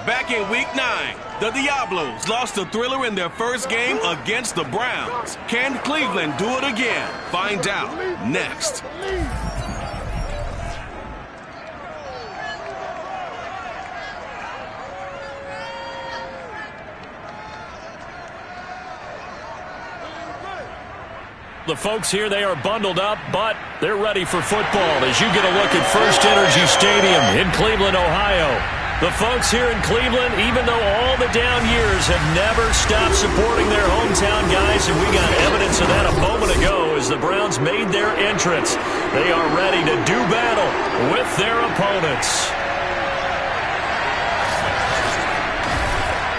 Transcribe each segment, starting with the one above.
Back in Week 9, the Diablos lost the thriller in their first game against the Browns. Can Cleveland do it again? Find out next. The folks here, they are bundled up, but they're ready for football as you get a look at First Energy Stadium in Cleveland, Ohio. The folks here in Cleveland, even though all the down years have never stopped supporting their hometown guys, and we got evidence of that a moment ago as the Browns made their entrance. They are ready to do battle with their opponents.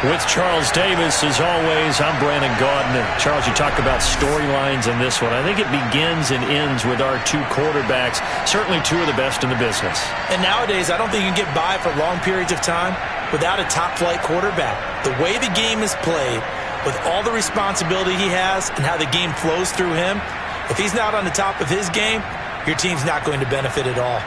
With Charles Davis, as always, I'm Brandon Gaudin. And Charles, you talk about storylines in this one. I think it begins and ends with our two quarterbacks, certainly two of the best in the business. And nowadays, I don't think you can get by for long periods of time without a top-flight quarterback. The way the game is played, with all the responsibility he has and how the game flows through him, if he's not on the top of his game, your team's not going to benefit at all.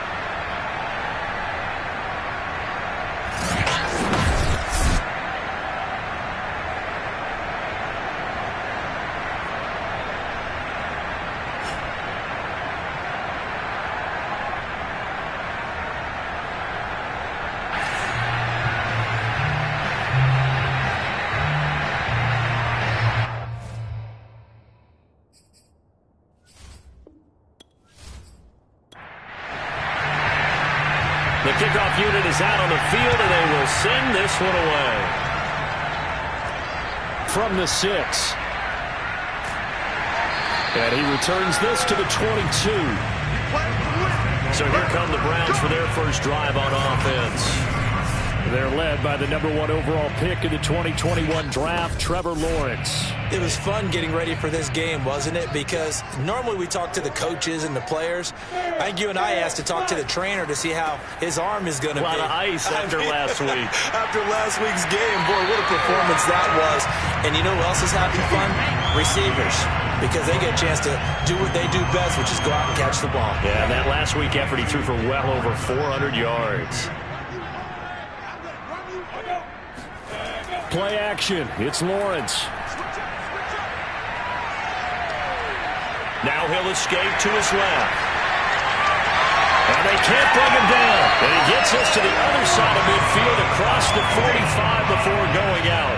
The kickoff unit is out on the field, and they will send this one away. From the 6. And he returns this to the 22. So here come the Browns for their first drive on offense. They're led by the #1 overall pick in the 2021 draft, Trevor Lawrence. It was fun getting ready for this game, wasn't it? Because normally we talk to the coaches and the players. I think you and I asked to talk to the trainer to see how his arm is going to be. A lot of ice after last week. After last week's game, boy, what a performance that was. And you know who else is having fun? Receivers. Because they get a chance to do what they do best, which is go out and catch the ball. Yeah, that last week effort, he threw for well over 400 yards. Play action. It's Lawrence. Now he'll escape to his left. And they can't bring him down. And he gets us to the other side of midfield across the 45 before going out.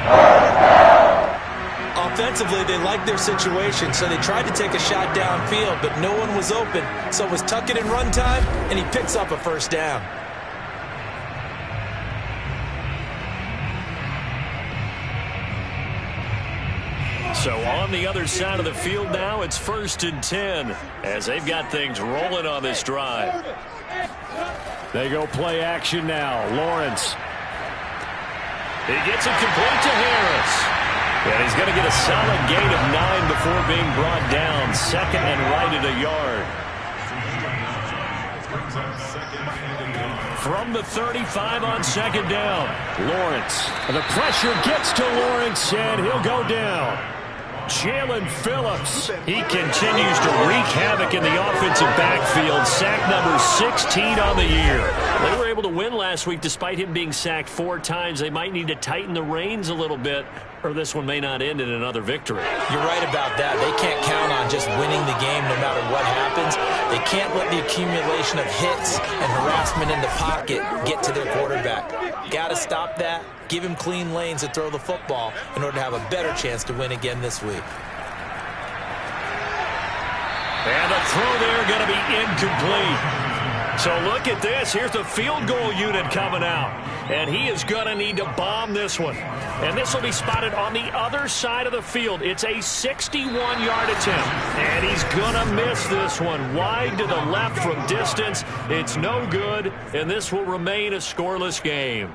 Offensively, they liked their situation, so they tried to take a shot downfield, but no one was open. So it was tuck it and run time, and he picks up a first down. So on the other side of the field now, it's 1st and 10 as they've got things rolling on this drive. They go play action now. Lawrence. He gets it complete to Harris. And he's going to get a solid gain of 9 before being brought down. 2nd and right at a yard. From the 35 on 2nd down. Lawrence. And the pressure gets to Lawrence, and he'll go down. Jalen Phillips. He continues to wreak havoc in the offensive backfield. Sack number 16 on the year. They were able to win last week despite him being sacked 4 times. They might need to tighten the reins a little bit, or this one may not end in another victory. You're right about that. They can't count on just winning the game no matter what happens. They can't let the accumulation of hits and harassment in the pocket get to their quarterback. Got to stop that. Give him clean lanes to throw the football in order to have a better chance to win again this week. And the throw there going to be incomplete. So look at this. Here's the field goal unit coming out. And he is going to need to bomb this one. And this will be spotted on the other side of the field. It's a 61-yard attempt. And he's going to miss this one. Wide to the left from distance. It's no good. And this will remain a scoreless game.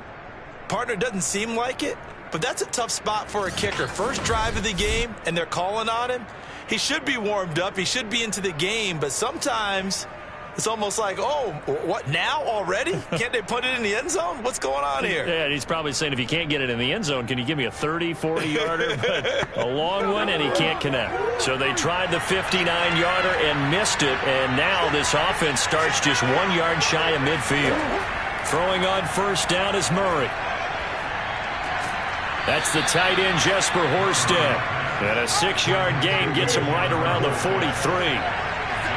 Partner, doesn't seem like it, but that's a tough spot for a kicker. First drive of the game, and they're calling on him. He should be warmed up. He should be into the game, but sometimes it's almost like, oh, what, now already? Can't they put it in the end zone? What's going on here? Yeah, he's probably saying, if you can't get it in the end zone, can you give me a 30, 40-yarder? But a long one, and he can't connect. So they tried the 59-yarder and missed it, and now this offense starts just 1 yard shy of midfield. Throwing on first down is Murray. That's the tight end, Jesper Horsted. And a 6-yard gain gets him right around the 43.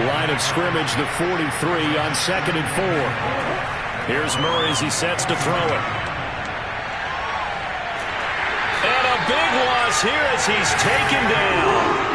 Line of scrimmage, the 43 on 2nd and 4. Here's Murray as he sets to throw it. And a big loss here as he's taken down.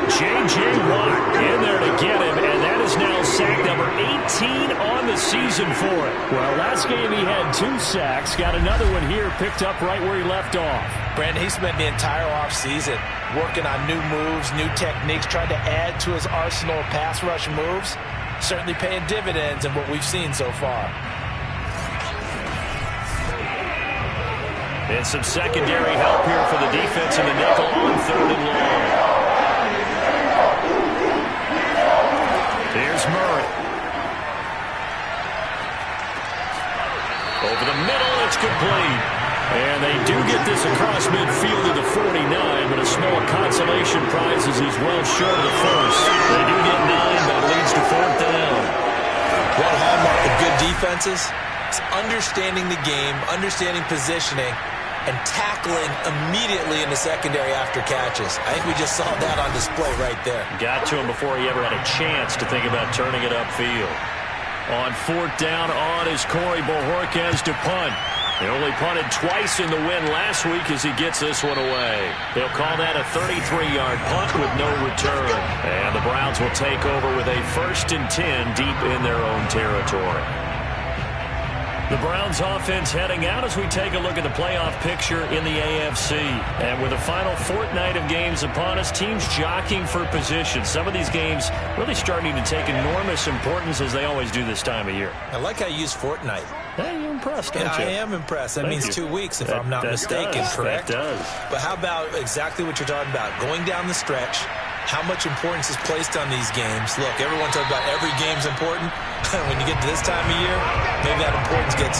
J.J. Watt in there to get him, and that is now sack number 18 on the season for it. Well, last game he had 2 sacks. Got another one here, picked up right where he left off. Brandon, he spent the entire offseason working on new moves, new techniques, trying to add to his arsenal of pass rush moves. Certainly paying dividends in what we've seen so far. And some secondary help here for the defense in the nickel on 3rd and long. Here's Murray. Over the middle, it's complete. And they do get this across midfield to the 49, but a small consolation prize as he's well short of the first. They do get 9, but it leads to 4th down. One hallmark of good defenses is understanding the game, understanding positioning, and tackling immediately in the secondary after catches. I think we just saw that on display right there. Got to him before he ever had a chance to think about turning it upfield. On 4th down, on is Corey Bojorquez to punt. He only punted twice in the win last week as he gets this one away. They'll call that a 33-yard punt with no return. And the Browns will take over with a 1st and 10 deep in their own territory. The Browns offense heading out as we take a look at the playoff picture in the AFC. And with the final fortnight of games upon us, teams jockeying for position. Some of these games really starting to take enormous importance as they always do this time of year. I like how you use fortnight. Hey, you're impressed, aren't you? I am impressed. That means 2 weeks if I'm not mistaken, correct? That does. But how about exactly what you're talking about? Going down the stretch, how much importance is placed on these games? Look, everyone talks about every game's important. When you get to this time of year, maybe that importance gets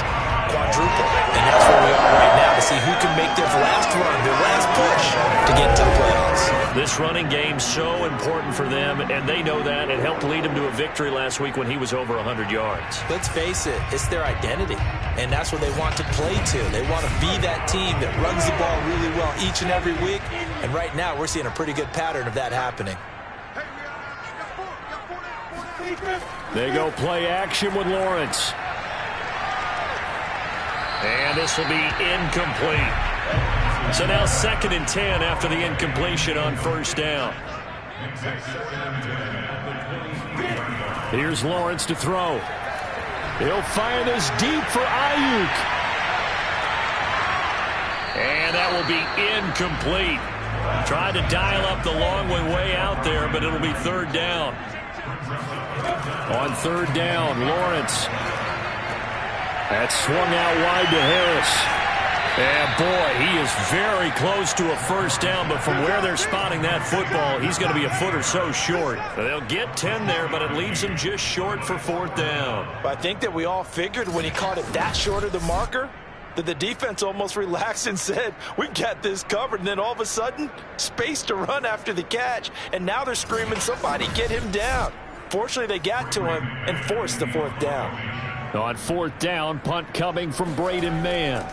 quadrupled. And that's where we are right now to see who can make their last run, their last push to get into the playoffs. This running game so important for them, and they know that. It helped lead them to a victory last week when he was over 100 yards. Let's face it, it's their identity, and that's what they want to play to. They want to be that team that runs the ball really well each and every week, and right now we're seeing a pretty good pattern of that happening. They go play action with Lawrence. And this will be incomplete. So now 2nd and 10 after the incompletion on 1st down. Here's Lawrence to throw. He'll fire this deep for Ayuk. And that will be incomplete. Tried to dial up the long way out there, but it'll be 3rd down. On 3rd down, Lawrence. That's swung out wide to Harris. And boy, he is very close to a 1st down, but from where they're spotting that football, he's going to be a foot or so short. They'll get 10 there, but it leaves him just short for 4th down. I think that we all figured when he caught it that short of the marker that the defense almost relaxed and said, we got this covered. And then all of a sudden, space to run after the catch. And now they're screaming, somebody get him down. Fortunately, they got to him and forced the 4th down. On 4th down, punt coming from Braden Mann.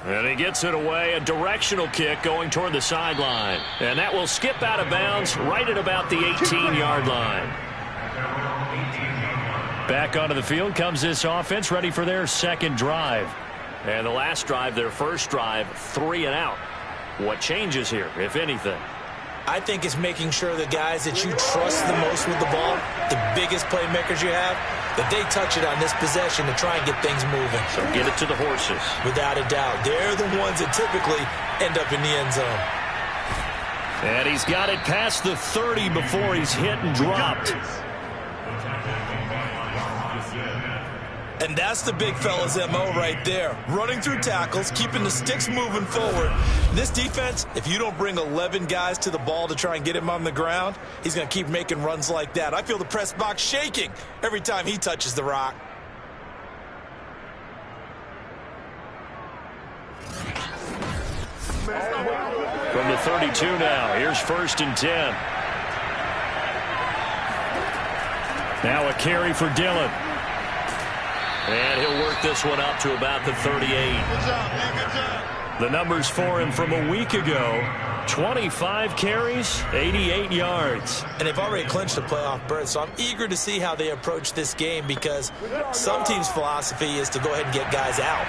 And he gets it away, a directional kick going toward the sideline. And that will skip out of bounds right at about the 18-yard line. Back onto the field comes this offense, ready for their 2nd drive. And the last drive, their 1st drive, 3 and out. What changes here, if anything? I think it's making sure the guys that you trust the most with the ball, the biggest playmakers you have, that they touch it on this possession to try and get things moving. So get it to the horses. Without a doubt. They're the ones that typically end up in the end zone. And he's got it past the 30 before he's hit and dropped. And that's the big fella's MO right there. Running through tackles, keeping the sticks moving forward. This defense, if you don't bring 11 guys to the ball to try and get him on the ground, he's going to keep making runs like that. I feel the press box shaking every time he touches the rock. From the 32 now, here's 1st and 10. Now a carry for Dillon. And he'll work this one up to about the 38. Good job, man. Good job. The numbers for him from a week ago: 25 carries, 88 yards. And they've already clinched a playoff berth, so I'm eager to see how they approach this game, because some teams' philosophy is to go ahead and get guys out.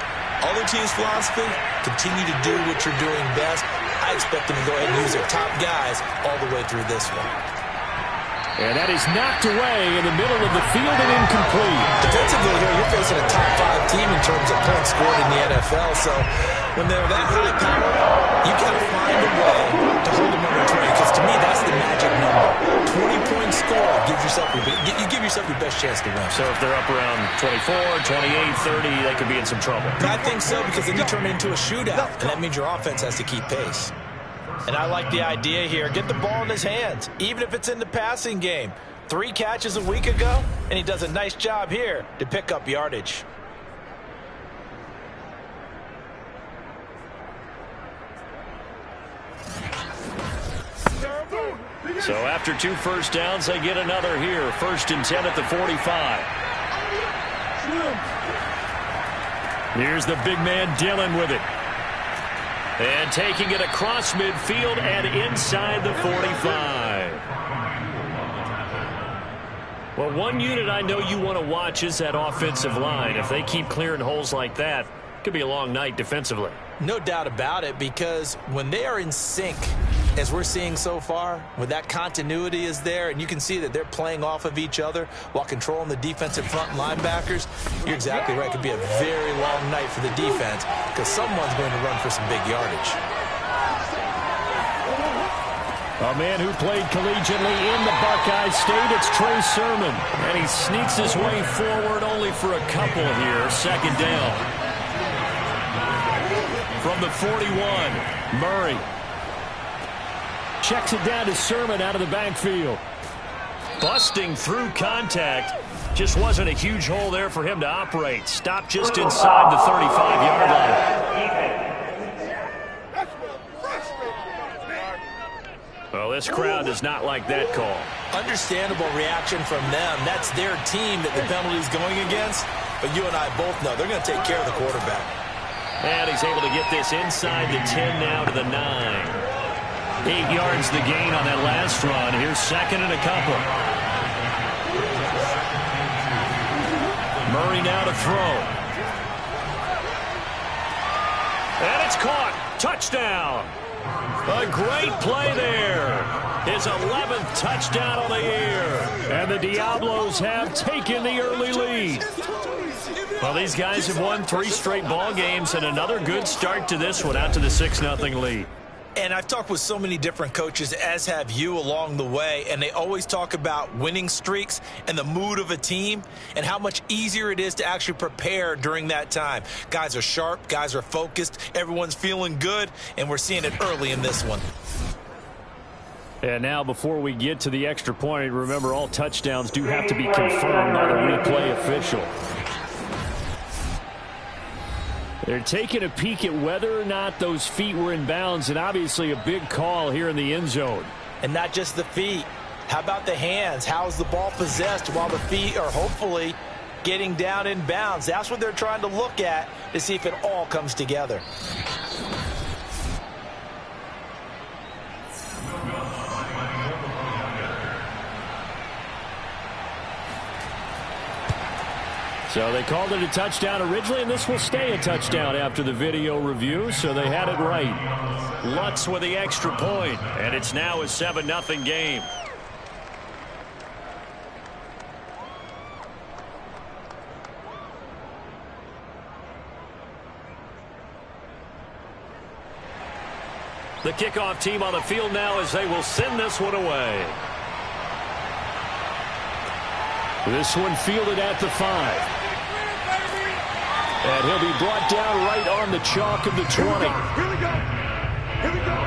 Other teams' philosophy, continue to do what you're doing best. I expect them to go ahead and use their top guys all the way through this one. And that is knocked away in the middle of the field and incomplete. Defensively here, you're facing a top 5 team in terms of points scored in the NFL, so when they're that high power, you got to find a way to hold them under 20, because to me, that's the magic number. 20 points scored gives yourself you give yourself your best chance to win. So if they're up around 24, 28, 30, they could be in some trouble. I think so, because then you turn it into a shootout, and that means your offense has to keep pace. And I like the idea here. Get the ball in his hands, even if it's in the passing game. 3 catches a week ago, and he does a nice job here to pick up yardage. So after 2 first downs, they get another here. 1st and 10 at the 45. Here's the big man Dillon with it. And taking it across midfield and inside the 45. Well, one unit I know you want to watch is that offensive line. If they keep clearing holes like that, it could be a long night defensively. No doubt about it, because when they are in sync, as we're seeing so far, when that continuity is there, and you can see that they're playing off of each other while controlling the defensive front linebackers, you're exactly right. It could be a very long night for the defense, because someone's going to run for some big yardage. A man who played collegiately in the Buckeye State, it's Trey Sermon. And he sneaks his way forward only for a couple here. 2nd down. From the 41, Murray. Checks it down to Sermon out of the backfield. Busting through contact. Just wasn't a huge hole there for him to operate. Stopped just inside the 35-yard line. Well, this crowd does not like that call. Understandable reaction from them. That's their team that the penalty's going against. But you and I both know they're going to take care of the quarterback. And he's able to get this inside the 10 now to the 9. 8 yards the gain on that last run. Here's 2nd and a couple. Murray now to throw. And it's caught. Touchdown. A great play there. His 11th touchdown on the year. And the Diablos have taken the early lead. Well, these guys have won 3 straight ball games, and another good start to this one, out to the 6-0 lead. And I've talked with so many different coaches, as have you, along the way, and they always talk about winning streaks and the mood of a team and how much easier it is to actually prepare during that time. Guys are sharp, guys are focused, everyone's feeling good, and we're seeing it early in this one. And now, before we get to the extra point, remember, all touchdowns do have to be confirmed by the replay official. They're taking a peek at whether or not those feet were in bounds, and obviously a big call here in the end zone. And not just the feet. How about the hands? How's the ball possessed while the feet are hopefully getting down in bounds? That's what they're trying to look at to see if it all comes together. So they called it a touchdown originally, and this will stay a touchdown after the video review, so they had it right. Lutz with the extra point, and it's now a 7-0 game. The kickoff team on the field now as they will send this one away. This one fielded at the 5. And he'll be brought down right on the chalk of the 20. Here we go. Here we go.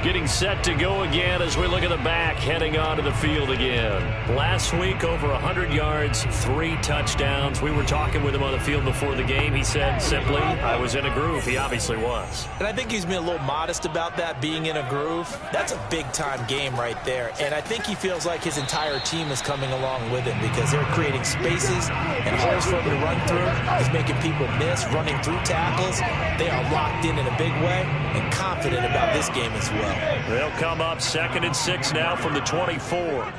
Getting set to go again as we look at the back, heading onto the field again. Last week, over 100 yards, 3 touchdowns. We were talking with him on the field before the game. He said simply, I was in a groove. He obviously was. And I think he's been a little modest about that, being in a groove. That's a big-time game right there. And I think he feels like his entire team is coming along with him because they're creating spaces and holes for him to run through. He's making people miss, running through tackles. They are locked in a big way and confident about this game as well. They'll come up 2nd and 6 now from the 24.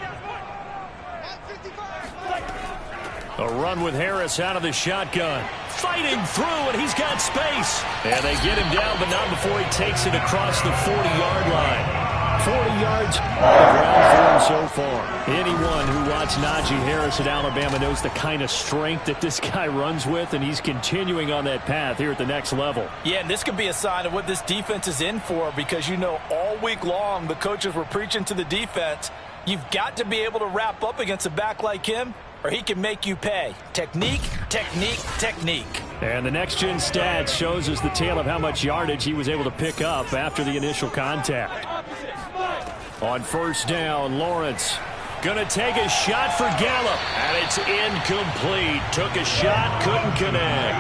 A run with Harris out of the shotgun. Fighting through, and he's got space. And they get him down, but not before he takes it across the 40-yard line. 40 yards on the ground for him so far. Anyone who watched Najee Harris at Alabama knows the kind of strength that this guy runs with, and he's continuing on that path here at the next level. Yeah, and this could be a sign of what this defense is in for because, you know, all week long the coaches were preaching to the defense, you've got to be able to wrap up against a back like him or he can make you pay. Technique, technique, technique. And the next-gen stats shows us the tale of how much yardage he was able to pick up after the initial contact. On 1st down, Lawrence gonna take a shot for Gallup, and it's incomplete. Took a shot, couldn't connect.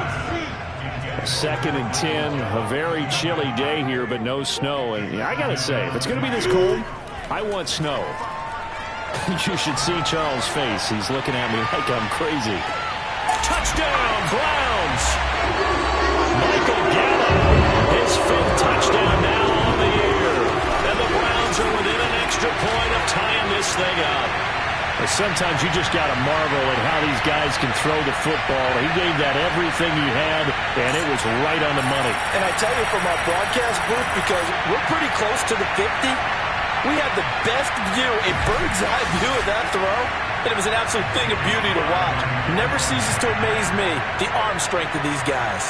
2nd and 10, a very chilly day here, but no snow. And I gotta say, if it's gonna be this cold, I want snow. You should see Charles' face. He's looking at me like I'm crazy. Touchdown, Browns! Michael Gallup, his 5th touchdown now on the year. And the Browns are within an extra point of tying this thing up. Sometimes you just got to marvel at how these guys can throw the football. He gave that everything he had, and it was right on the money. And I tell you from our broadcast booth, because we're pretty close to the 50, we had the best view, a bird's-eye view of that throw, and it was an absolute thing of beauty to watch. Never ceases to amaze me, the arm strength of these guys.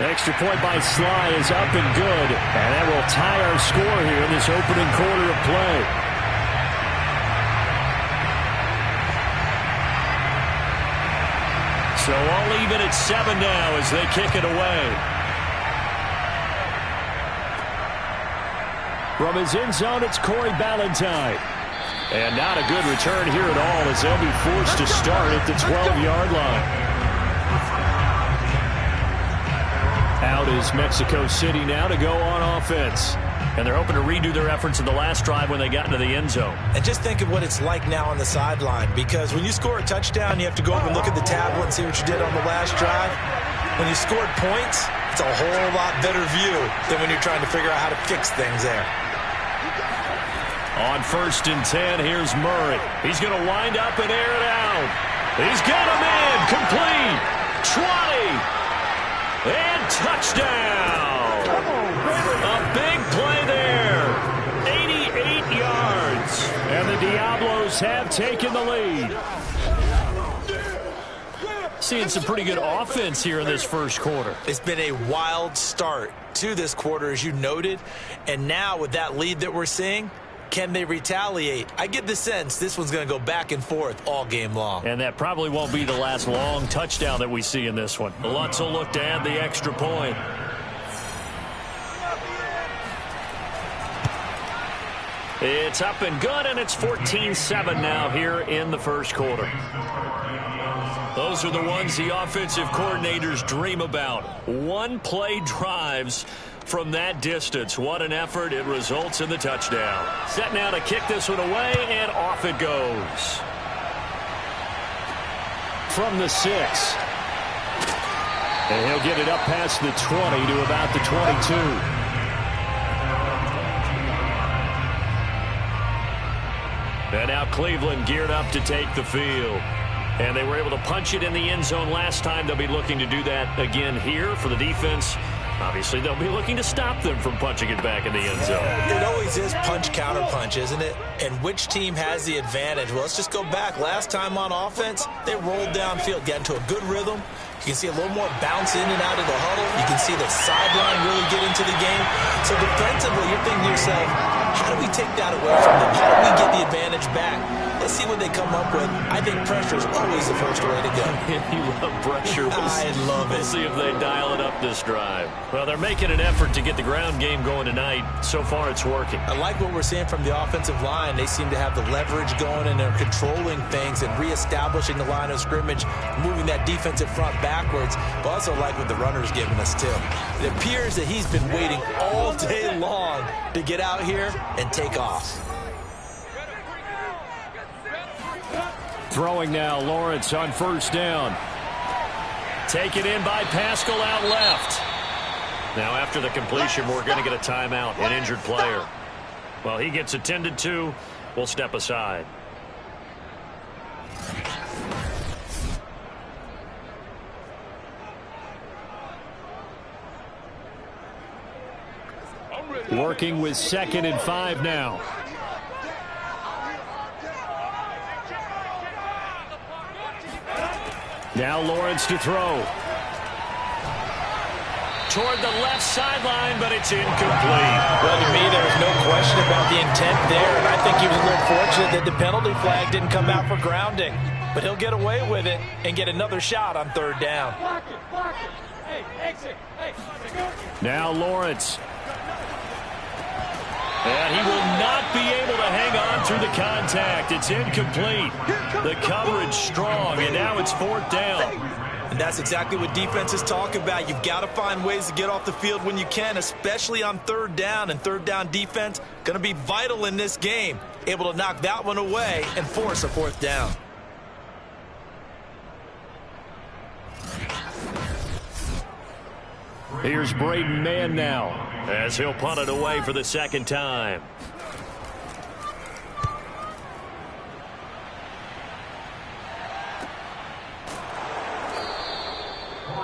Extra point by Sly is up and good, and that will tie our score here in this opening quarter of play. So all even at 7 now as they kick it away. From his end zone, it's Corey Ballantyne. And not a good return here at all as they'll be forced to start at the 12-yard line. Out is Mexico City now to go on offense. And they're hoping to redo their efforts in the last drive when they got into the end zone. And just think of what it's like now on the sideline, because when you score a touchdown, you have to go up and look at the tablet and see what you did on the last drive. When you scored points, it's a whole lot better view than when you're trying to figure out how to fix things there. On 1st and 10, here's Murray. He's going to wind up and air it out. He's got him in, complete, 20. And touchdown! A big play there. 88 yards. And the Diablos have taken the lead. Seeing some pretty good offense here in this first quarter. It's been a wild start to this quarter, as you noted. And now with that lead that we're seeing, can they retaliate? I get the sense this one's going to go back and forth all game long. And that probably won't be the last long touchdown that we see in this one. Lutz will look to add the extra point. It's up and good, and it's 14-7 now here in the first quarter. Those are the ones the offensive coordinators dream about. One-play drives from that distance. What an effort. It results in the touchdown. Set now to kick this one away, and off it goes. From the 6. And he'll get it up past the 20 to about the 22. And now Cleveland geared up to take the field. And they were able to punch it in the end zone last time. They'll be looking to do that again here for the defense. Obviously, they'll be looking to stop them from punching it back in the end zone. It always is punch-counter-punch, isn't it? And which team has the advantage? Well, let's just go back. Last time on offense, they rolled downfield, got into a good rhythm. You can see a little more bounce in and out of the huddle. You can see the sideline really get into the game. So defensively, you're thinking to yourself, how do we take that away from them? How do we get the advantage back? Let's see what they come up with. I think pressure is always the first way to go. You love pressure. I love it. We'll see if they dial it up this drive. Well, they're making an effort to get the ground game going tonight. So far, it's working. I like what we're seeing from the offensive line. They seem to have the leverage going, and they're controlling things and reestablishing the line of scrimmage, moving that defensive front backwards. But also like what the runner's giving us, too. It appears that he's been waiting all day long to get out here and take off. Throwing now, Lawrence on first down. Taken in by Pascal out left. Now after the completion, we're going to get a timeout, an injured player. Well, he gets attended to. We'll step aside. Working with 2nd and 5 now. Now Lawrence to throw. Toward the left sideline, but it's incomplete. Well, to me, there was no question about the intent there, and I think he was a little fortunate that the penalty flag didn't come out for grounding. But he'll get away with it and get another shot on 3rd down. Now Lawrence. And he will not be able to hang on through the contact. It's incomplete. The coverage strong, and now it's 4th down. And that's exactly what defenses talk about. You've got to find ways to get off the field when you can, especially on 3rd down. And 3rd down defense going to be vital in this game. Able to knock that one away and force a 4th down. Here's Braden Mann now, as he'll punt it away for the 2nd time.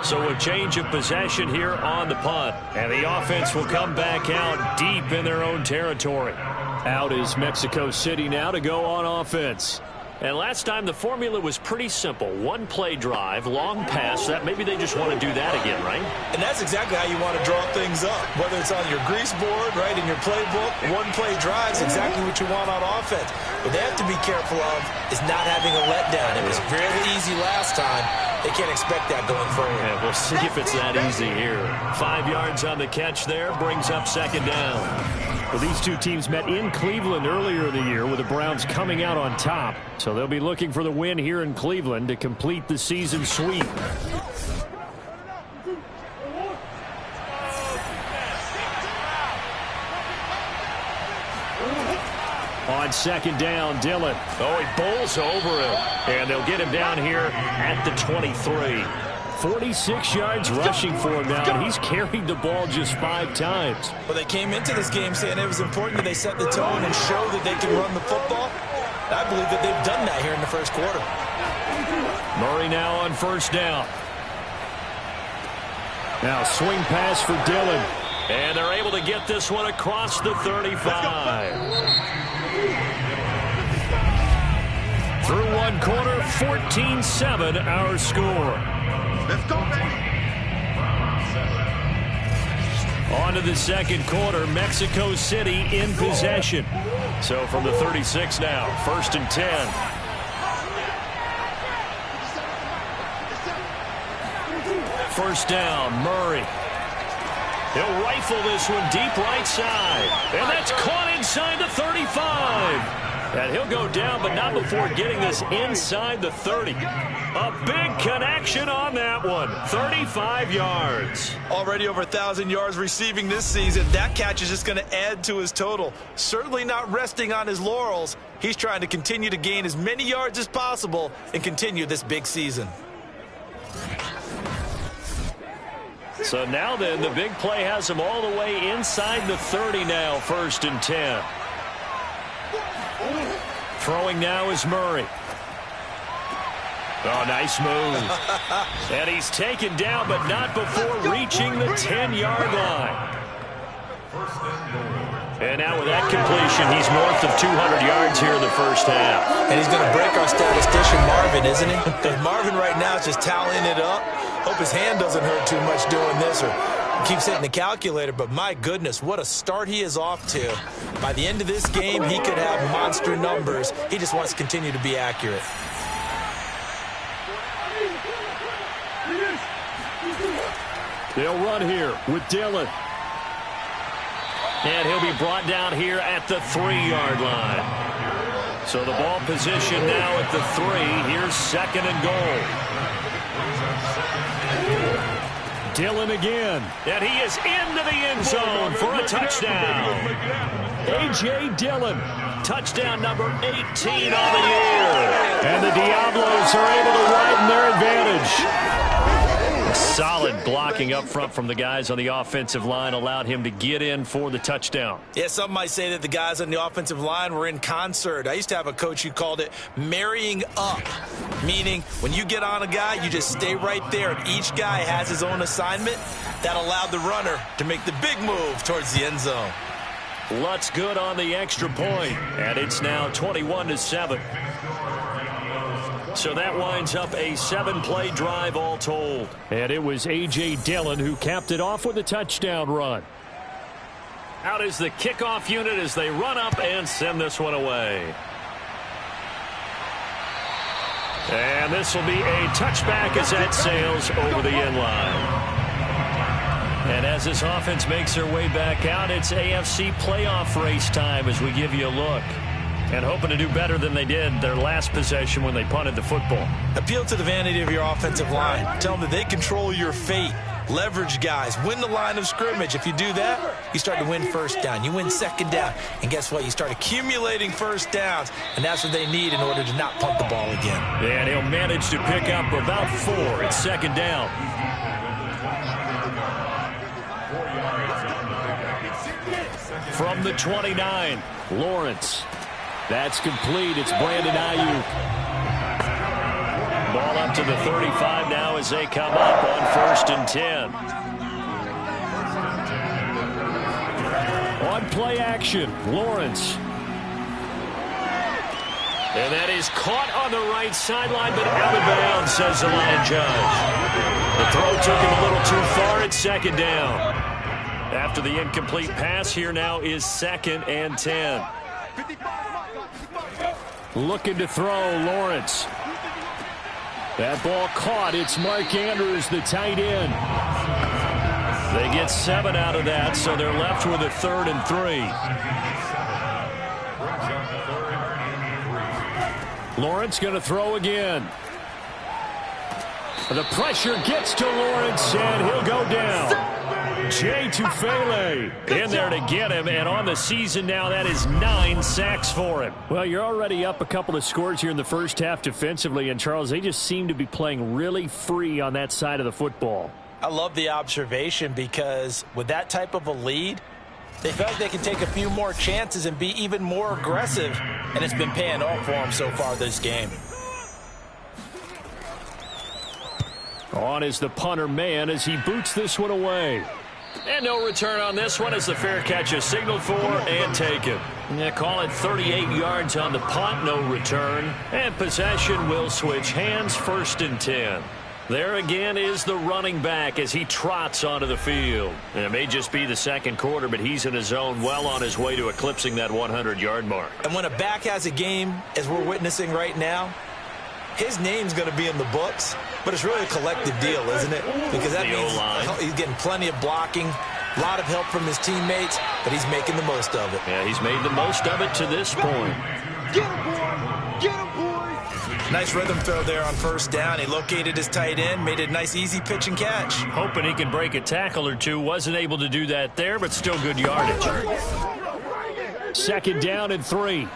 So a change of possession here on the punt. And the offense will come back out deep in their own territory. Out is Mexico City now to go on offense. And last time the formula was pretty simple. 1-play drive, long pass. That maybe they just want to do that again, right? And that's exactly how you want to draw things up. Whether it's on your grease board, right, in your playbook, 1-play drive is exactly what you want on offense. What they have to be careful of is not having a letdown. It was fairly easy last time. They can't expect that going forward. Yeah, we'll see if it's that easy here. 5 yards on the catch there, brings up 2nd down. Well, these two teams met in Cleveland earlier in the year with the Browns coming out on top. So they'll be looking for the win here in Cleveland to complete the season sweep. On 2nd down, Dillon. Oh, he bowls over him. And they'll get him down here at the 23. 46 yards rushing for him now, and he's carried the ball just 5 times. Well, they came into this game saying it was important that they set the tone and show that they can run the football. I believe that they've done that here in the 1st quarter. Murray now on 1st down. Now swing pass for Dillon. And they're able to get this one across the 35. Through 1 quarter, 14-7 our score. Let's go, baby. On to the 2nd quarter, Mexico City in possession. So from the 36 now, 1st and 10. First down, Murray. He'll rifle this one deep right side. And that's caught inside the 35. And he'll go down, but not before getting this inside the 30. A big connection on that one. 35 yards. Already over 1,000 yards receiving this season. That catch is just going to add to his total. Certainly not resting on his laurels. He's trying to continue to gain as many yards as possible and continue this big season. So now then, the big play has him all the way inside the 30 now, 1st and 10. Throwing now is Murray. Oh, nice move. And he's taken down, but not before reaching the 10-yard line. And now with that completion, he's north of 200 yards here in the 1st half. And he's going to break our statistician, Marvin, isn't he? Marvin right now is just tallying it up. Hope his hand doesn't hurt too much doing this, or Keeps hitting the calculator, but my goodness, what a start he is off to. By the end of this game, he could have monster numbers. He just wants to continue to be accurate. They'll run here with Dillon. And he'll be brought down here at the 3-yard line. So the ball position now at the 3. Here's 2nd and goal. Dillon again. And he is into the end zone for a touchdown. A.J. Dillon, touchdown number 18 on the year. And the Diablos are able to widen their advantage. Solid blocking up front from the guys on the offensive line allowed him to get in for the touchdown. Yeah, some might say that the guys on the offensive line were in concert. I used to have a coach who called it marrying up, meaning when you get on a guy, you just stay right there, and each guy has his own assignment. That allowed the runner to make the big move towards the end zone. Lutz good on the extra point, and it's now 21-7. So that winds up a 7-play drive all told. And it was A.J. Dillon who capped it off with a touchdown run. Out is the kickoff unit as they run up and send this one away. And this will be a touchback as that sails over the end line. And as this offense makes their way back out, it's AFC playoff race time as we give you a look. And hoping to do better than they did their last possession when they punted the football. Appeal to the vanity of your offensive line. Tell them that they control your fate. Leverage guys. Win the line of scrimmage. If you do that, you start to win first down. You win second down. And guess what? You start accumulating first downs. And that's what they need in order to not punt the ball again. And he'll manage to pick up about 4. It's second down. From the 29, Lawrence. That's complete. It's Brandon Ayuk. Ball up to the 35 now as they come up on 1st and 10. On play action, Lawrence. And that is caught on the right sideline, but out of bounds, says the line judge. The throw took him a little too far. It's second down. After the incomplete pass, here now is 2nd and 10. Looking to throw, Lawrence. That ball caught. It's Mark Andrews, the tight end. They get 7 out of that, so they're left with a 3rd and 3. Lawrence going to throw again. The pressure gets to Lawrence, and he'll go down. Jay Tufele in there to get him, and on the season now, that is 9 sacks for him. Well, you're already up a couple of scores here in the first half defensively, and Charles, they just seem to be playing really free on that side of the football. I love the observation because with that type of a lead, they feel like they can take a few more chances and be even more aggressive, and it's been paying off for them so far this game. On is the punter man as he boots this one away. And no return on this one as the fair catch is signaled for and taken. They call it 38 yards on the punt, no return. And possession will switch hands, 1st and 10. There again is the running back as he trots onto the field. And it may just be the second quarter, but he's in his zone well on his way to eclipsing that 100-yard mark. And when a back has a game, as we're witnessing right now, his name's going to be in the books, but it's really a collective deal, isn't it? Because that means he's getting plenty of blocking, a lot of help from his teammates, but he's making the most of it. Yeah, he's made the most of it to this point. Get him, boy! Get him, boy! Nice rhythm throw there on 1st down. He located his tight end, made a nice easy pitch and catch. Hoping he can break a tackle or two. Wasn't able to do that there, but still good yardage. 2nd down and 3.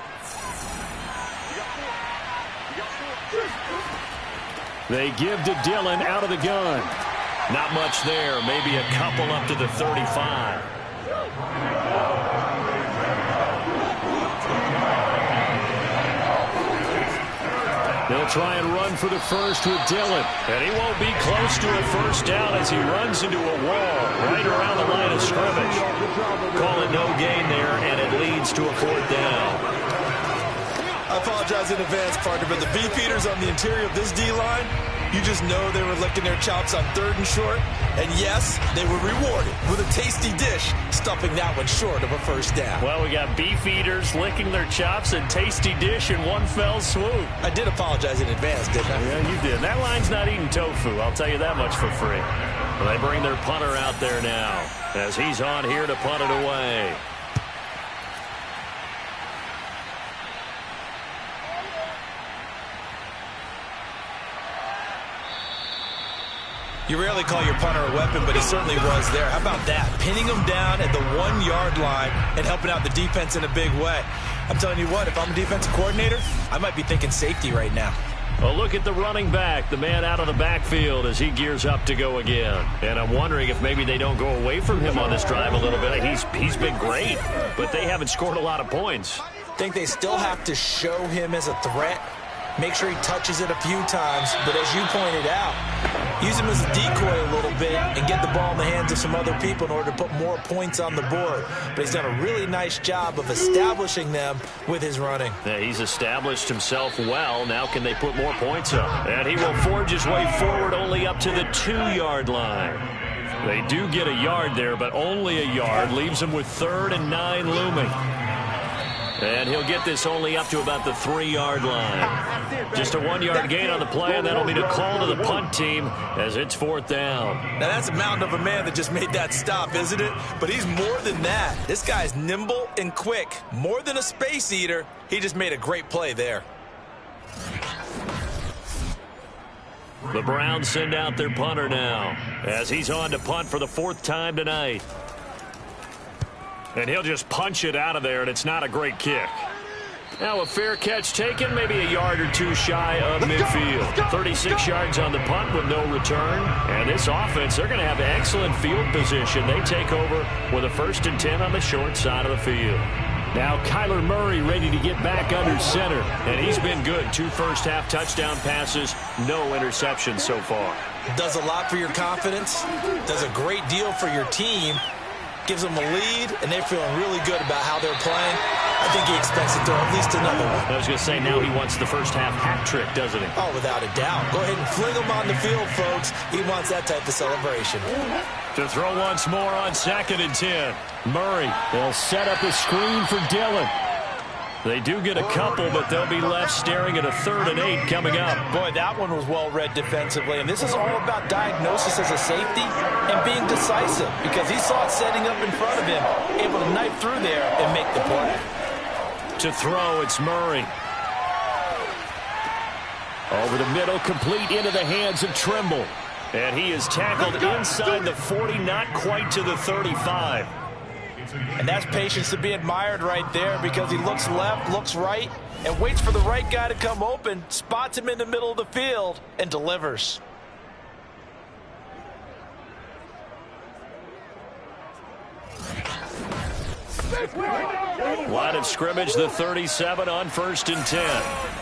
They give to Dillon out of the gun. Not much there. Maybe a couple up to the 35. They'll try and run for the first with Dillon. And he won't be close to a first down as he runs into a wall right around the line of scrimmage. Call it no gain there, and it leads to a 4th down. I apologize in advance, partner, but the beefeaters on the interior of this D-line, You just know they were licking their chops on 3rd and short. And yes, they were rewarded with a tasty dish, stuffing that one short of a first down. Well, we got beef eaters licking their chops and tasty dish in one fell swoop. I did apologize in advance, didn't I? Yeah, you did. That line's not eating tofu, I'll tell you that much for free. Well, they bring their punter out there now as he's on here to punt it away. You rarely call your punter a weapon, but he certainly was there. How about that? Pinning him down at the 1-yard line and helping out the defense in a big way. I'm telling you what, if I'm a defensive coordinator, I might be thinking safety right now. Well, look at the running back, the man out of the backfield as he gears up to go again. And I'm wondering if maybe they don't go away from him on this drive a little bit. He's been great, but they haven't scored a lot of points. I think they still have to show him as a threat. Make sure he touches it a few times, but as you pointed out, use him as a decoy a little bit and get the ball in the hands of some other people in order to put more points on the board. But he's done a really nice job of establishing them with his running. Yeah, he's established himself well. Now can they put more points up? And he will forge his way forward only up to the 2-yard line. They do get a yard there, but only a yard. Leaves him with 3rd and 9 looming. And he'll get this only up to about the 3-yard line. Just a 1-yard gain on the play, and that'll be a call to the punt team as it's 4th down. Now, that's a mountain of a man that just made that stop, isn't it? But he's more than that. This guy's nimble and quick. More than a space eater. He just made a great play there. The Browns send out their punter now as he's on to punt for the 4th time tonight. And he'll just punch it out of there, and it's not a great kick. Now a fair catch taken, maybe a yard or two shy of midfield. 36 yards on the punt with no return. And this offense, they're going to have excellent field position. They take over with a 1st and 10 on the short side of the field. Now Kyler Murray ready to get back under center. And he's been good. 2 first-half touchdown passes, no interceptions so far. Does a lot for your confidence. Does a great deal for your team. Gives them a lead, and they're feeling really good about how they're playing. I think he expects to throw at least another one. I was going to say, now he wants the first-half hat trick, doesn't he? Oh, without a doubt. Go ahead and fling him on the field, folks. He wants that type of celebration. To throw once more on 2nd and 10. Murray, they'll set up a screen for Dillon. They do get a couple, but they'll be left staring at a 3rd and 8 coming up. Boy, that one was well read defensively, and this is all about diagnosis as a safety and being decisive because he saw it setting up in front of him, able to knife through there and make the play. To throw, it's Murray. Over the middle, complete into the hands of Trimble. And he is tackled inside the 40, not quite to the 35. And that's patience to be admired right there because he looks left, looks right, and waits for the right guy to come open, spots him in the middle of the field, and delivers. Line of scrimmage, the 37 on 1st and 10.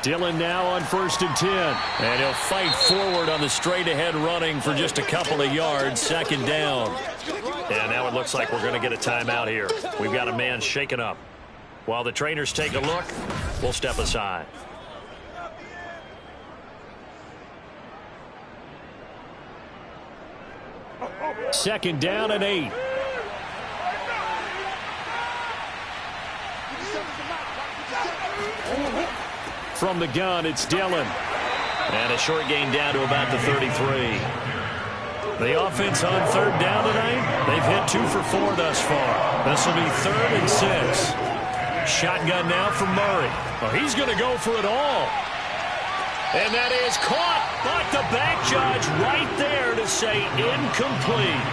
Dillon now on 1st and 10. And he'll fight forward on the straight-ahead running for just a couple of yards. 2nd down. And now it looks like we're going to get a timeout here. We've got a man shaken up. While the trainers take a look, we'll step aside. Second down and 8. From the gun, it's Dillon. And a short gain down to about the 33. The offense on 3rd down tonight, they've hit 2 for 4 thus far. This will be 3rd and 6. Shotgun now for Murray. Oh, he's going to go for it all. And that is caught, but the back judge right there to say incomplete.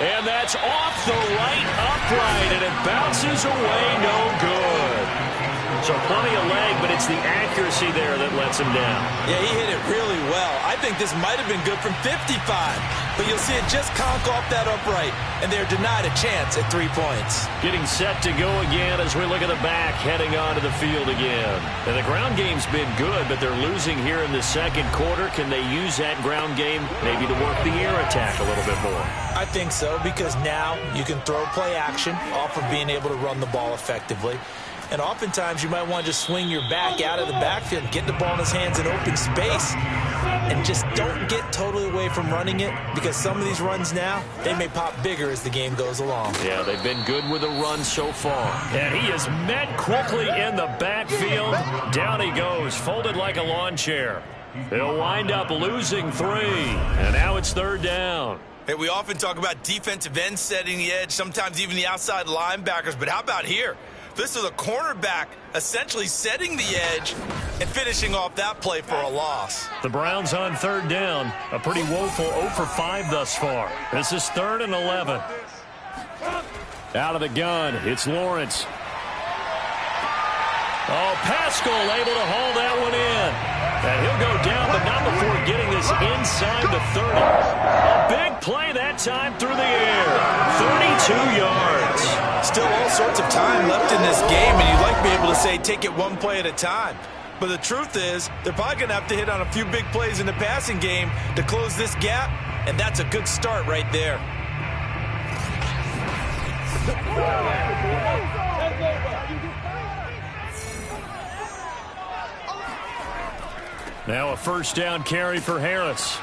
And that's off the right upright, and it bounces away, no good. So plenty of leg, but it's the accuracy there that lets him down. Yeah, he hit it really well. I think this might have been good from 55, but you'll see it just conk off that upright, and they're denied a chance at 3 points. Getting set to go again as we look at the back, heading onto the field again. And the ground game's been good, but they're losing here in the second quarter. Can they use that ground game maybe to work the air attack a little bit more? I think so, because now you can throw play action off of being able to run the ball effectively. And oftentimes you might want to just swing your back out of the backfield, get the ball in his hands in open space, and just don't get totally away from running it, because some of these runs now, they may pop bigger as the game goes along. Yeah, they've been good with the run so far. And he is met quickly in the backfield. Down he goes, folded like a lawn chair. He'll wind up losing 3, and now it's third down. Hey, we often talk about defensive ends setting the edge, sometimes even the outside linebackers, but how about here? This is a cornerback essentially setting the edge and finishing off that play for a loss. The Browns on third down. A pretty woeful 0 for 5 thus far. This is 3rd and 11. Out of the gun, it's Lawrence. Oh, Pascal able to haul that one in. And he'll go down, but not before getting this inside the 30. A big play that time through the air. 32 yards. Still all sorts of time left in this game, and you'd like to be able to say take it one play at a time. But the truth is, they're probably going to have to hit on a few big plays in the passing game to close this gap, and that's a good start right there. Now a first down carry for Harris.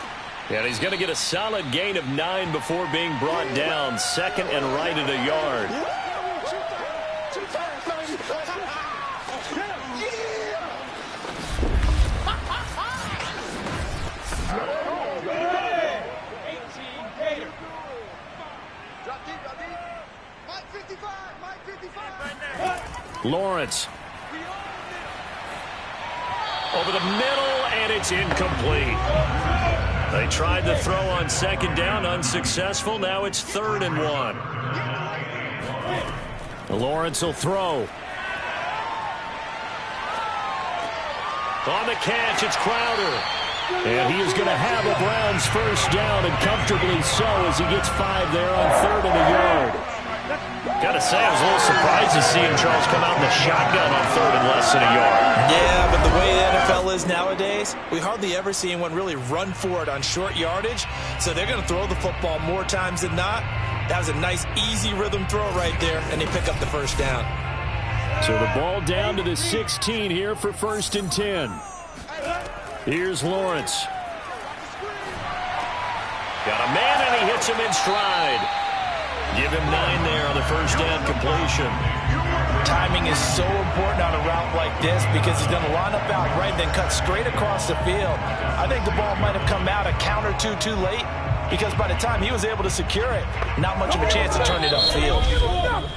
And he's going to get a solid gain of 9 before being brought down. 2nd and right at a yard. Lawrence. Over the middle, and it's incomplete. They tried to throw on 2nd down, unsuccessful. Now it's 3rd and 1. Lawrence will throw. On the catch, it's Crowder. And he is going to have a Browns first down, and comfortably so, as he gets 5 there on 3rd and a yard. Gotta say, I was a little surprised to see Charles come out in the shotgun on 3rd and less than a yard. Yeah, but the way the NFL is nowadays, we hardly ever see anyone really run for it on short yardage. So they're going to throw the football more times than not. That was a nice, easy rhythm throw right there, and they pick up the first down. So the ball down to the 16 here for 1st and 10. Here's Lawrence. Got a man, and he hits him in stride. Give him 9 there on the first down completion. Timing is so important on a route like this, because he's going to line up out right, then cut straight across the field. I think the ball might have come out a count or two too late, because by the time he was able to secure it, not much of a chance to turn it upfield.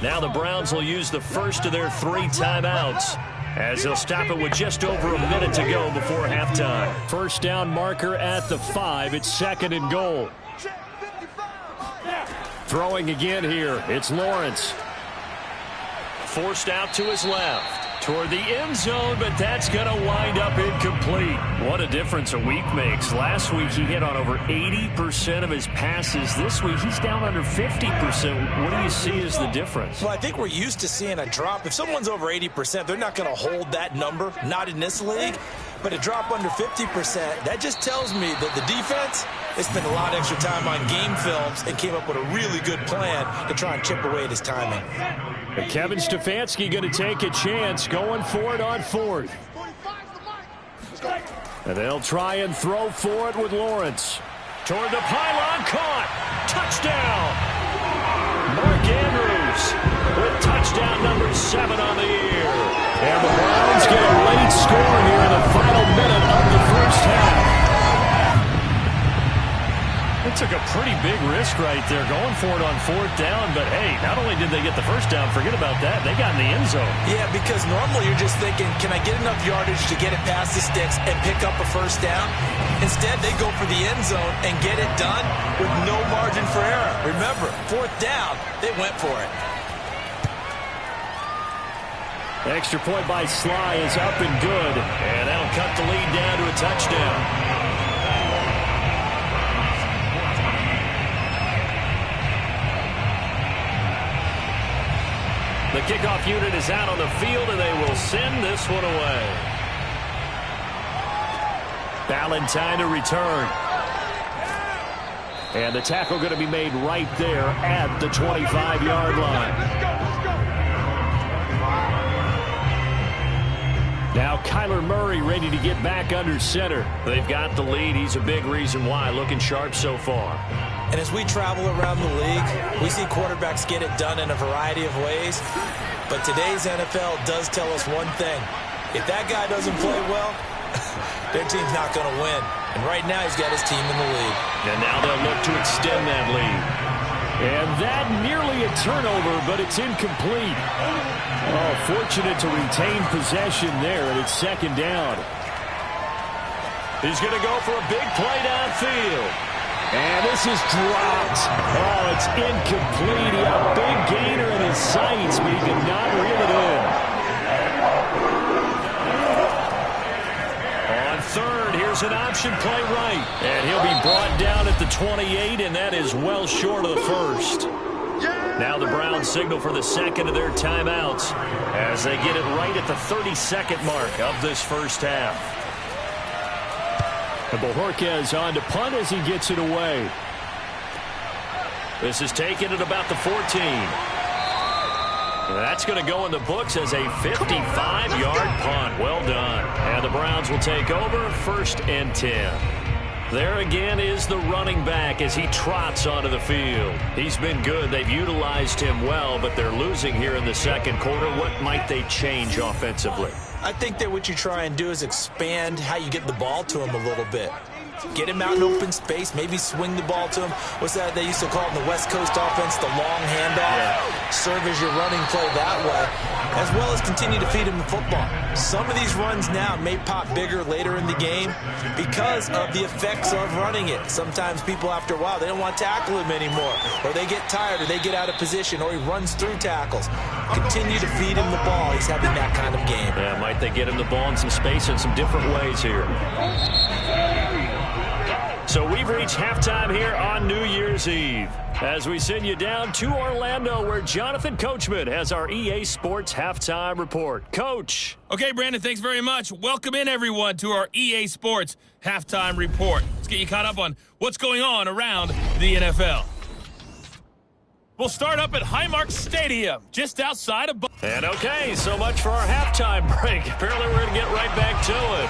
Now the Browns will use the first of their 3 timeouts, as they'll stop it with just over a minute to go before halftime. First down marker at the 5. It's 2nd and goal. Throwing again here, it's Lawrence. Forced out to his left, toward the end zone, but that's going to wind up incomplete. What a difference a week makes. Last week he hit on over 80% of his passes. This week he's down under 50%. What do you see as the difference? Well, I think we're used to seeing a drop. If someone's over 80%, they're not going to hold that number, not in this league. But a drop under 50%, that just tells me that the defense has spent a lot of extra time on game films and came up with a really good plan to try and chip away at his timing. And Kevin Stefanski going to take a chance, going for it on 4th. And they'll try and throw for it with Lawrence. Toward the pylon, caught. Touchdown. Mark Andrews with touchdown number 7 on the year. And the Browns get a late score here in the final minute of the first half. They took a pretty big risk right there, going for it on 4th down. But, hey, not only did they get the first down, forget about that, they got in the end zone. Yeah, because normally you're just thinking, can I get enough yardage to get it past the sticks and pick up a first down? Instead, they go for the end zone and get it done with no margin for error. Remember, 4th down, they went for it. Extra point by Sly is up and good. And that'll cut the lead down to a touchdown. The kickoff unit is out on the field, and they will send this one away. Valentine to return. And the tackle going to be made right there at the 25-yard line. Now Kyler Murray ready to get back under center. They've got the lead. He's a big reason why. Looking sharp so far. And as we travel around the league, we see quarterbacks get it done in a variety of ways. But today's NFL does tell us one thing. If that guy doesn't play well, their team's not going to win. And right now he's got his team in the lead. And now they'll look to extend that lead. And that nearly a turnover, but it's incomplete. Oh, fortunate to retain possession there, and it's second down. He's going to go for a big play downfield. And this is dropped. Oh, it's incomplete. He had a big gainer in his sights, but he could not reel it in. On third, here's an option play right. And he'll be brought down at the 28, and that is well short of the first. Now the Browns signal for the second of their timeouts as they get it right at the 32nd mark of this first half. And Bojorquez on to punt as he gets it away. This is taken at about the 14. And that's going to go in the books as a 55-yard punt. Well done. And the Browns will take over, 1st and 10. There again is the running back as he trots onto the field. He's been good. They've utilized him well, but they're losing here in the second quarter. What might they change offensively? I think that what you try and do is expand how you get the ball to him a little bit. Get him out in open space, maybe swing the ball to him. What's that they used to call it in the West Coast offense, the long handoff? Yeah. Serve as your running play that way, as well as continue to feed him the football. Some of these runs now may pop bigger later in the game because of the effects of running it. Sometimes people, after a while, they don't want to tackle him anymore, or they get tired, or they get out of position, or he runs through tackles. Continue to feed him the ball. He's having that kind of game. Yeah, might they get him the ball in some space in some different ways here. So we've reached halftime here on New Year's Eve as we send you down to Orlando where Jonathan Coachman has our EA Sports Halftime Report. Coach. Okay, Brandon, thanks very much. Welcome in, everyone, to our EA Sports Halftime Report. Let's get you caught up on what's going on around the NFL. We'll start up at Highmark Stadium, just outside of... And okay, so much for our halftime break. Apparently we're going to get right back to it.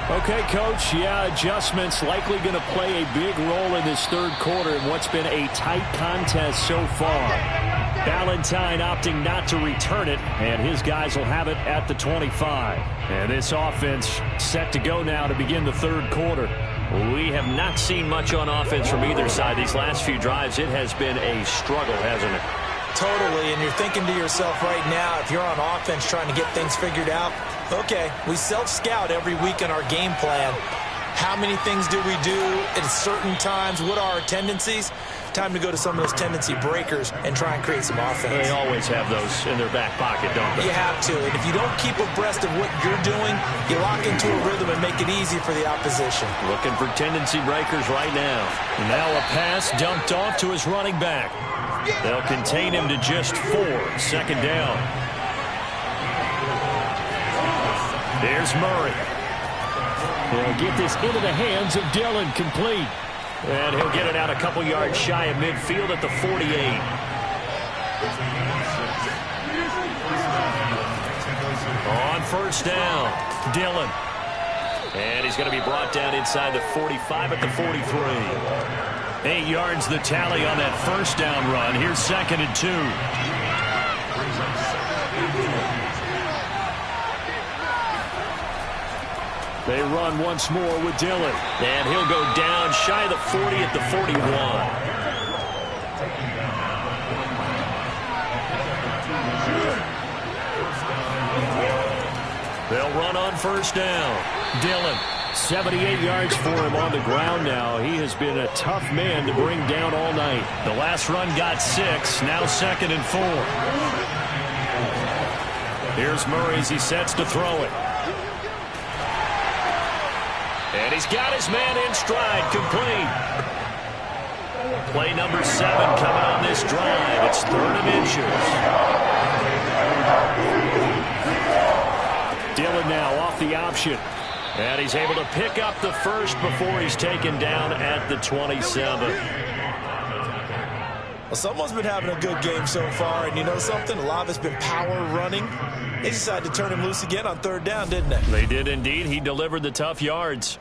Okay, Coach, adjustments likely going to play a big role in this third quarter in what's been a tight contest so far. Valentine opting not to return it, and his guys will have it at the 25. And this offense set to go now to begin the third quarter. We have not seen much on offense from either side these last few drives. It has been a struggle, hasn't it? Totally, and you're thinking to yourself right now, if you're on offense trying to get things figured out, okay, we self-scout every week in our game plan. How many things do we do at certain times? What are our tendencies? Time to go to some of those tendency breakers and try and create some offense. They always have those in their back pocket, don't they? You have to, and if you don't keep abreast of what you're doing, you lock into a rhythm and make it easy for the opposition. Looking for tendency breakers right now. Now a pass dumped off to his running back. They'll contain him to just 4. Second down. There's Murray. He'll get this into the hands of Dillon, complete. And he'll get it out a couple yards shy of midfield at the 48. On first down, Dillon. And he's going to be brought down inside the 45 at the 43. 8 yards the tally on that first down run. Here's 2nd and 2. They run once more with Dillon. And he'll go down shy of the 40 at the 41. They'll run on first down. Dillon, 78 yards for him on the ground now. He has been a tough man to bring down all night. The last run got 6. Now 2nd and 4. Here's Murray as he sets to throw it. And he's got his man in stride, complete. Play number 7 coming on this drive. It's 3rd and inches. Dillon now off the option. And he's able to pick up the first before he's taken down at the 27. Well, someone's been having a good game so far, and you know something? A lot of it's been power running. They decided to turn him loose again on 3rd down, didn't they? They did indeed. He delivered the tough yards.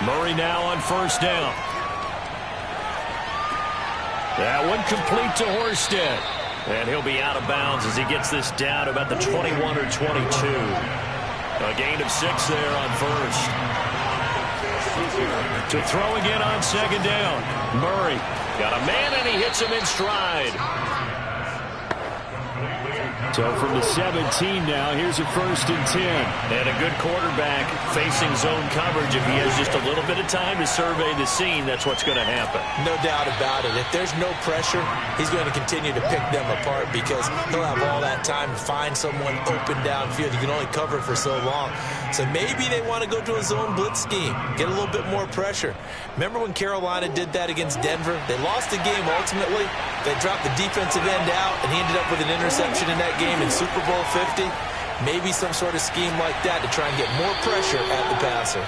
Murray now on 1st down. That one complete to Horsted. And he'll be out of bounds as he gets this down about the 21 or 22. A gain of 6 there on 1st. To throw again on 2nd down. Murray got a man and he hits him in stride. So from the 17 now, here's a 1st and 10. And a good quarterback facing zone coverage. If he has just a little bit of time to survey the scene, that's what's going to happen. No doubt about it. If there's no pressure, he's going to continue to pick them apart because he'll have all that time to find someone open downfield. You can only cover for so long. So maybe they want to go to a zone blitz scheme, get a little bit more pressure. Remember when Carolina did that against Denver? They lost the game ultimately. They dropped the defensive end out, and he ended up with an interception in that game in Super Bowl 50. Maybe some sort of scheme like that to try and get more pressure at the passer.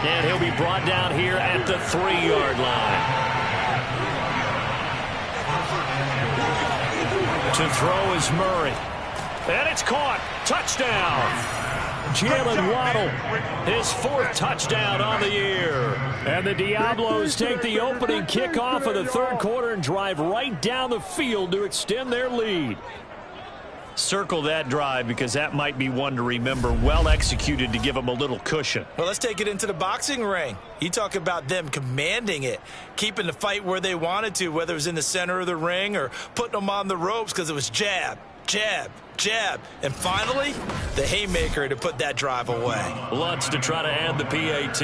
And he'll be brought down here at the 3-yard line. To throw is Murray. And it's caught. Touchdown. Jalen Waddle, his 4th touchdown on the year. And the Diablos take the opening kickoff of the 3rd quarter and drive right down the field to extend their lead. Circle that drive because that might be one to remember. Well executed to give them a little cushion. Well, let's take it into the boxing ring. You talk about them commanding it, keeping the fight where they wanted to, whether it was in the center of the ring or putting them on the ropes because it was jab, jab, jab. And finally, the haymaker to put that drive away. Lutz to try to add the PAT.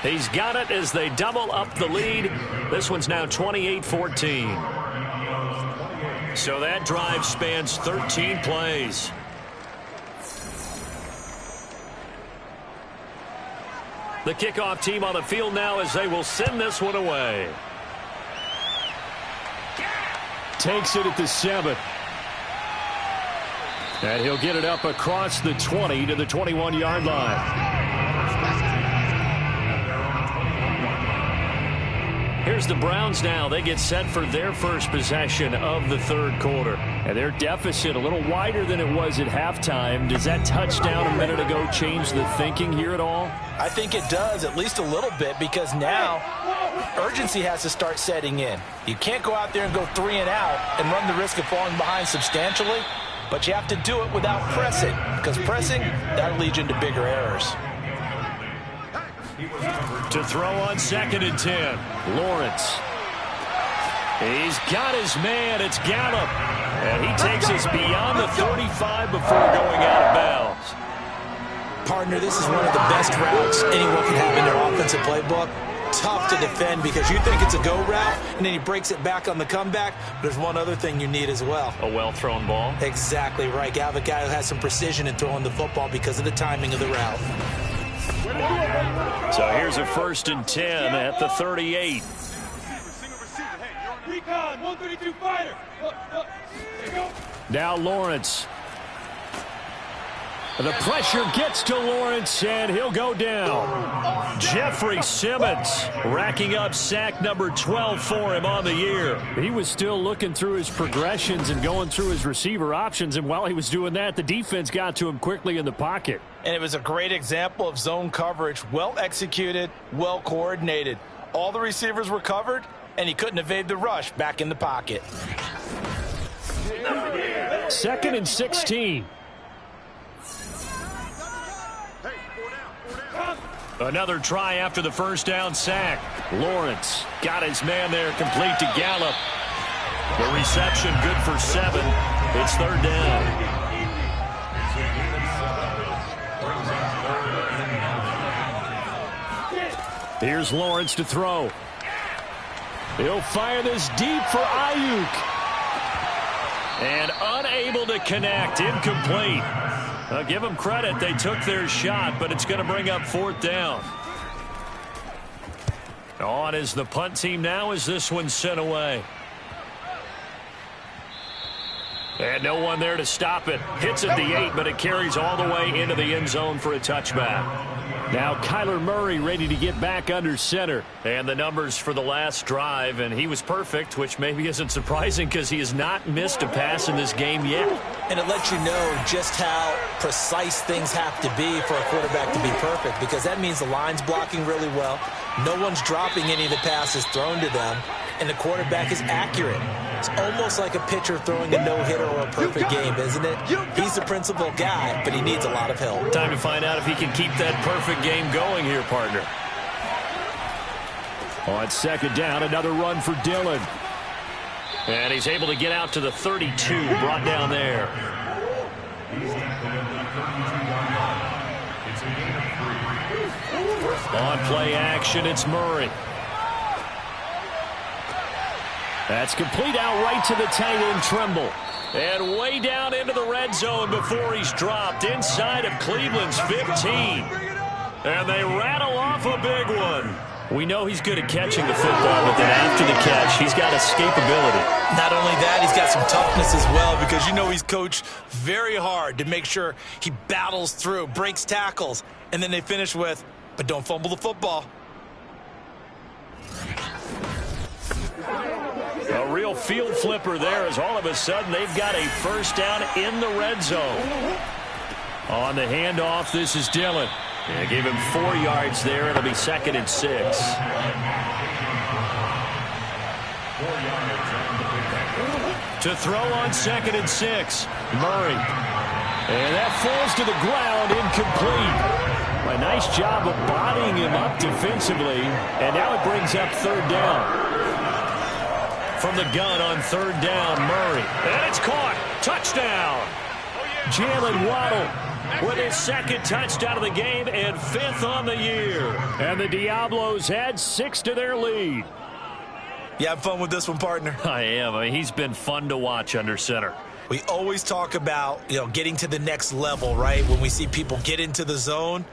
He's got it as they double up the lead. This one's now 28-14. So that drive spans 13 plays. The kickoff team on the field now as they will send this one away. Takes it at the 7. And he'll get it up across the 20 to the 21-yard line. Here's the Browns now. They get set for their first possession of the 3rd quarter. And their deficit a little wider than it was at halftime. Does that touchdown a minute ago change the thinking here at all? I think it does, at least a little bit, because now urgency has to start setting in. You can't go out there and go 3 and out and run the risk of falling behind substantially, but you have to do it without pressing, because pressing, that'll lead you into bigger errors. To throw on 2nd and 10. Lawrence. He's got his man. It's Gallup. And he takes us beyond the 35 before going out of bounds. Partner, this is one of the best routes anyone can have in their offensive playbook. Tough to defend because you think it's a go route, and then he breaks it back on the comeback. There's one other thing you need as well. A well-thrown ball. Exactly right. You have a guy who has some precision in throwing the football because of the timing of the route. So here's a 1st and 10 at the 38. Now Lawrence. The pressure gets to Lawrence, and he'll go down. Jeffrey Simmons racking up sack number 12 for him on the year. He was still looking through his progressions and going through his receiver options, and while he was doing that, the defense got to him quickly in the pocket. And it was a great example of zone coverage, well executed, well coordinated. All the receivers were covered, and he couldn't evade the rush back in the pocket. 2nd and 16. Another try after the first down sack. Lawrence got his man there complete to Gallup. The reception good for 7. It's third down. Here's Lawrence to throw. He'll fire this deep for Ayuk. And unable to connect. Incomplete. Give them credit. They took their shot, but it's going to bring up fourth down. On is the punt team now as this one's sent away. And no one there to stop it. Hits at the 8, but it carries all the way into the end zone for a touchback. Now Kyler Murray ready to get back under center. And the numbers for the last drive, and he was perfect, which maybe isn't surprising because he has not missed a pass in this game yet. And it lets you know just how precise things have to be for a quarterback to be perfect, because that means the line's blocking really well. No one's dropping any of the passes thrown to them, and the quarterback is accurate. It's almost like a pitcher throwing a no-hitter or a perfect game, isn't it? He's the principal guy, but he needs a lot of help. Time to find out if he can keep that perfect game going here, partner. On second down, another run for Dillon. And he's able to get out to the 32, brought down there. On play action, it's Murray. That's complete out right to the tight end, Trimble. And way down into the red zone before he's dropped inside of Cleveland's 15. And they rattle off a big one. We know he's good at catching the football, but then after the catch, he's got escapability. Not only that, he's got some toughness as well, because you know he's coached very hard to make sure he battles through, breaks tackles, and then they finish with, but don't fumble the football. A real field flipper there, as all of a sudden they've got a first down in the red zone. On the handoff, this is Dillon. Yeah, gave him 4 yards there. It'll be second and 6. To throw on second and 6, Murray. And that falls to the ground, incomplete. A nice job of bodying him up defensively. And now it brings up third down. From the gun on third down, Murray. And it's caught. Touchdown. Jalen Waddle with his second touchdown of the game and 5th on the year. And the Diablos add 6 to their lead. You have fun with this one, partner? I am. I mean, he's been fun to watch under center. We always talk about, getting to the next level, right? When we see people get into the zone.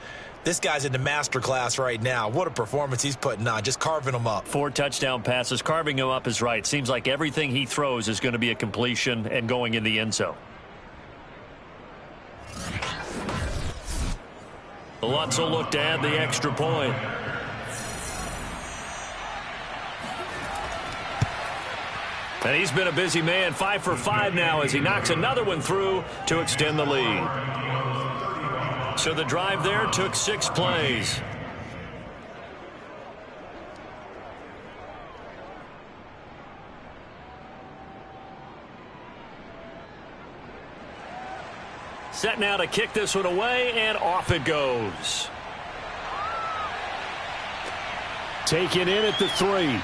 This guy's in the master class right now. What a performance he's putting on, just carving them up. 4 touchdown passes. Carving him up is right. Seems like everything he throws is going to be a completion and going in the end zone. Lutz will look to add the extra point. And he's been a busy man, 5 for 5 now as he knocks another one through to extend the lead. So the drive there took 6 plays. Set now to kick this one away, and off it goes. Taken in at the 3.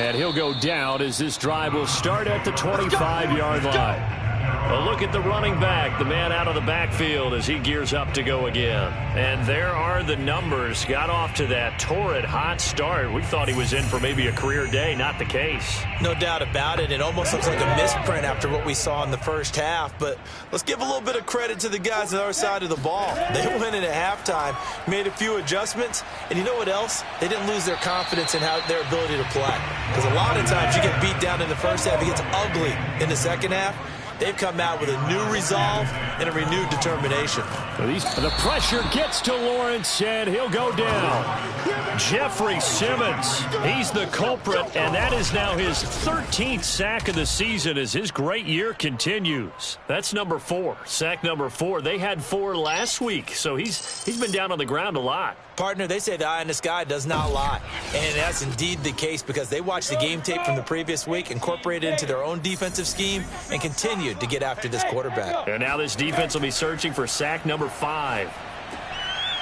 And he'll go down as this drive will start at the 25-yard line. A look at the running back, the man out of the backfield as he gears up to go again. And there are the numbers. Got off to that torrid hot start. We thought he was in for maybe a career day. Not the case. No doubt about it. It almost looks like a misprint after what we saw in the first half. But let's give a little bit of credit to the guys on our side of the ball. They went in at halftime, made a few adjustments. And you know what else? They didn't lose their confidence in their ability to play. Because a lot of times you get beat down in the first half. It gets ugly in the second half. They've come out with a new resolve and a renewed determination. The pressure gets to Lawrence, and he'll go down. Jeffrey Simmons, he's the culprit, and that is now his 13th sack of the season as his great year continues. That's number 4, sack number 4. They had 4 last week, so he's been down on the ground a lot. Partner, they say the eye in the sky does not lie. And that's indeed the case because they watched the game tape from the previous week, incorporated it into their own defensive scheme, and continue continued to get after this quarterback. And now this defense will be searching for sack number 5.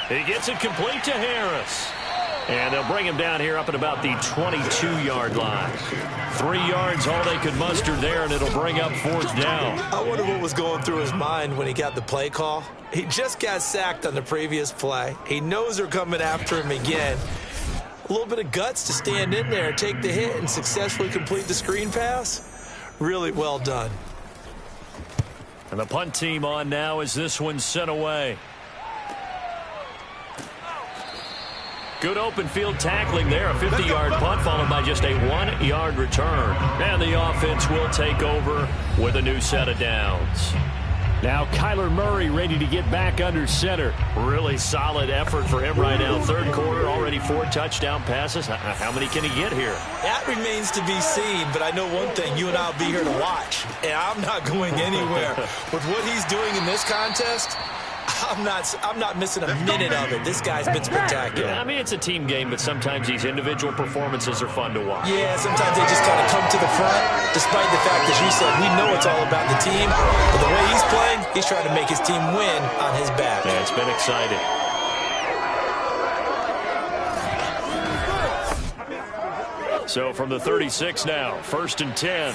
He gets it complete to Harris. And they'll bring him down here up at about the 22-yard line. 3 yards, all they could muster there, and it'll bring up 4th down. I wonder what was going through his mind when he got the play call. He just got sacked on the previous play. He knows they're coming after him again. A little bit of guts to stand in there and take the hit and successfully complete the screen pass. Really well done. And the punt team on now as this one's sent away. Good open field tackling there. A 50-yard punt followed by just a 1-yard return. And the offense will take over with a new set of downs. Now Kyler Murray ready to get back under center. Really solid effort for him right now. 3rd quarter, already 4 touchdown passes. How many can he get here? That remains to be seen, but I know one thing. You and I will be here to watch, and I'm not going anywhere. With what he's doing in this contest, I'm not missing a minute of it. This guy's been spectacular. Yeah, I mean, it's a team game, but sometimes these individual performances are fun to watch. Yeah, sometimes they just kind of come to the front, despite the fact that you said we know it's all about the team. But the way he's playing, he's trying to make his team win on his back. Yeah, it's been exciting. So from the 36 now, 1st and 10.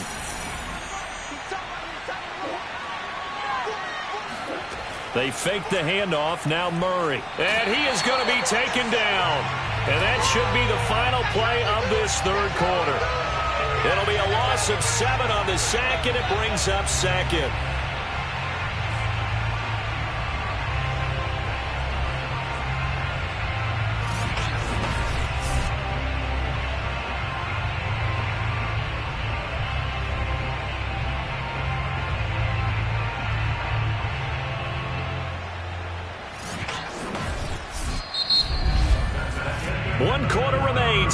They fake the handoff. Now Murray. And he is going to be taken down. And that should be the final play of this 3rd quarter. It'll be a loss of 7 on the sack, and it brings up 2nd.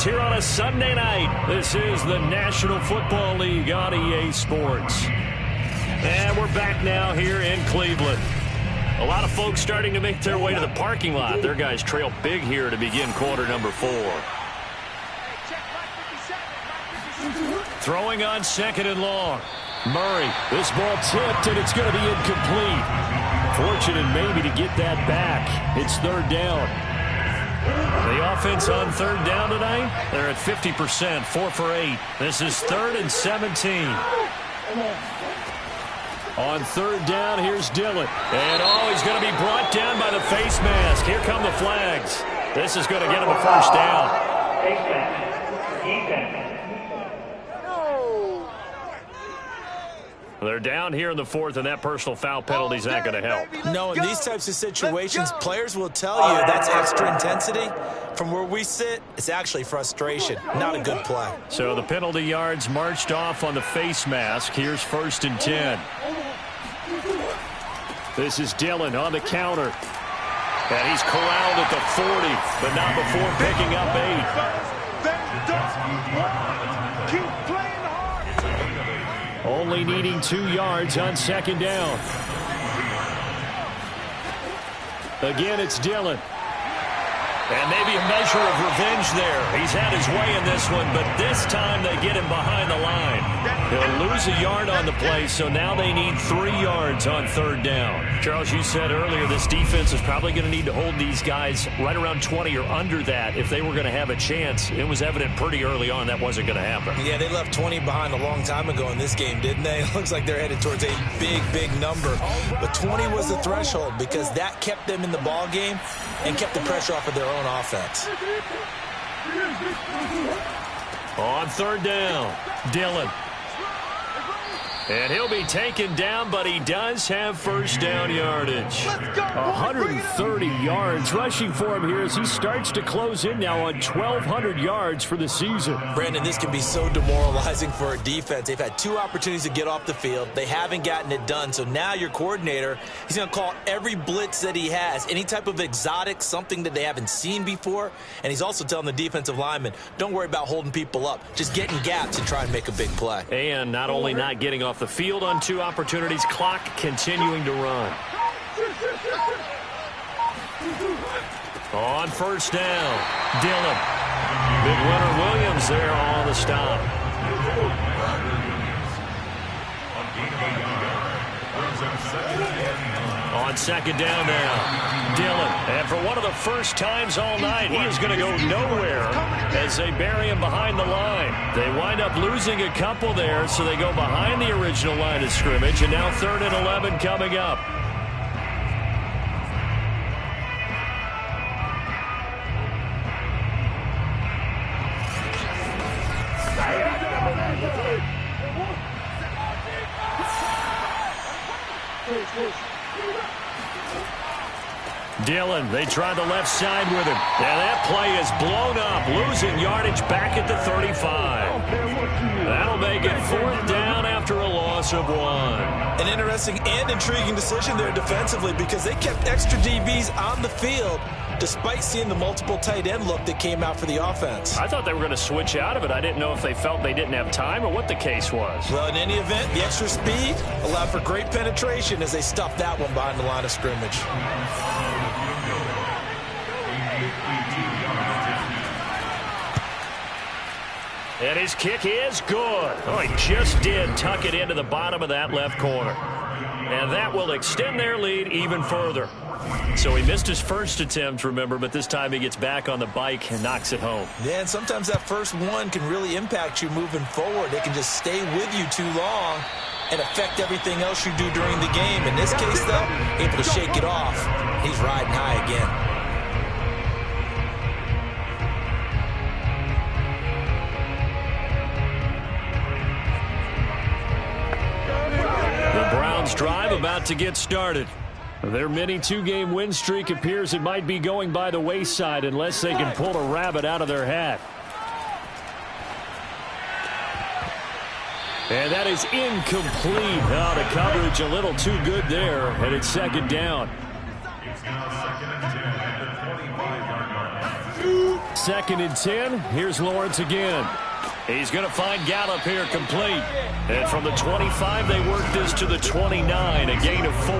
Here on a Sunday night. This is the National Football League on EA Sports. And we're back now here in Cleveland. A lot of folks starting to make their way to the parking lot. Their guys trail big here to begin quarter number 4. Throwing on 2nd and long. Murray, this ball tipped, and it's going to be incomplete. Fortunate maybe to get that back. It's 3rd down. The offense on 3rd down tonight, they're at 50%, 4 for 8. This is 3rd and 17. On 3rd down, here's Dillon. And, he's going to be brought down by the face mask. Here come the flags. This is going to get him a 1st down. Face mask. Defense. They're down here in the 4th, and that personal foul penalty is not going to help. No, in these types of situations, players will tell you that's extra intensity. From where we sit, it's actually frustration. Not a good play. So the penalty yards marched off on the face mask. Here's 1st and 10. This is Dillon on the counter. And he's corralled at the 40, but not before picking up 8. Keep playing hard. Only needing 2 yards on 2nd down. Again, it's Dillon. And maybe a measure of revenge there. He's had his way in this one, but this time they get him behind the line. He'll lose a yard on the play, so now they need 3 yards on 3rd down. Charles, you said earlier this defense is probably going to need to hold these guys right around 20 or under that if they were going to have a chance. It was evident pretty early on that wasn't going to happen. Yeah, they left 20 behind a long time ago in this game, didn't they? It looks like they're headed towards a big, big number. But 20 was the threshold because that kept them in the ball game and kept the pressure off of their own offense. On 3rd down, Dillon. And he'll be taken down, but he does have 1st down yardage. 130 yards rushing for him here as he starts to close in now on 1,200 yards for the season. Brandon, this can be so demoralizing for a defense. They've had 2 opportunities to get off the field. They haven't gotten it done. So now your coordinator, he's going to call every blitz that he has, any type of exotic, something that they haven't seen before. And he's also telling the defensive lineman, don't worry about holding people up. Just get in gaps and try and make a big play. And not only not getting off the field on 2 opportunities, clock continuing to run. On 1st down, Dillon. Big winner Williams there on the stop. On second down now, Dillon. And for one of the first times all night, he is going to go nowhere as they bury him behind the line. They wind up losing a couple there, so they go behind the original line of scrimmage, and now 3rd and 11 coming up. Dillon, they tried the left side with him. And that play is blown up, losing yardage back at the 35. That'll make it 4th down after a loss of 1. An interesting and intriguing decision there defensively because they kept extra DBs on the field despite seeing the multiple tight end look that came out for the offense. I thought they were going to switch out of it. I didn't know if they felt they didn't have time or what the case was. Well, in any event, the extra speed allowed for great penetration as they stuffed that one behind the line of scrimmage. And his kick is good. Oh, he just did tuck it into the bottom of that left corner. And that will extend their lead even further. So he missed his first attempt, remember, but this time he gets back on the bike and knocks it home. Yeah, and sometimes that first one can really impact you moving forward. It can just stay with you too long and affect everything else you do during the game. In this case, though, able to shake it off. He's riding high again. Drive about to get started. Their mini 2-game win streak appears it might be going by the wayside unless they can pull a rabbit out of their hat. And that is incomplete. Oh, the coverage a little too good there, and it's 2nd down. 2nd and 10. Here's Lawrence again. He's going to find Gallup here complete. And from the 25, they work this to the 29, a gain of 4.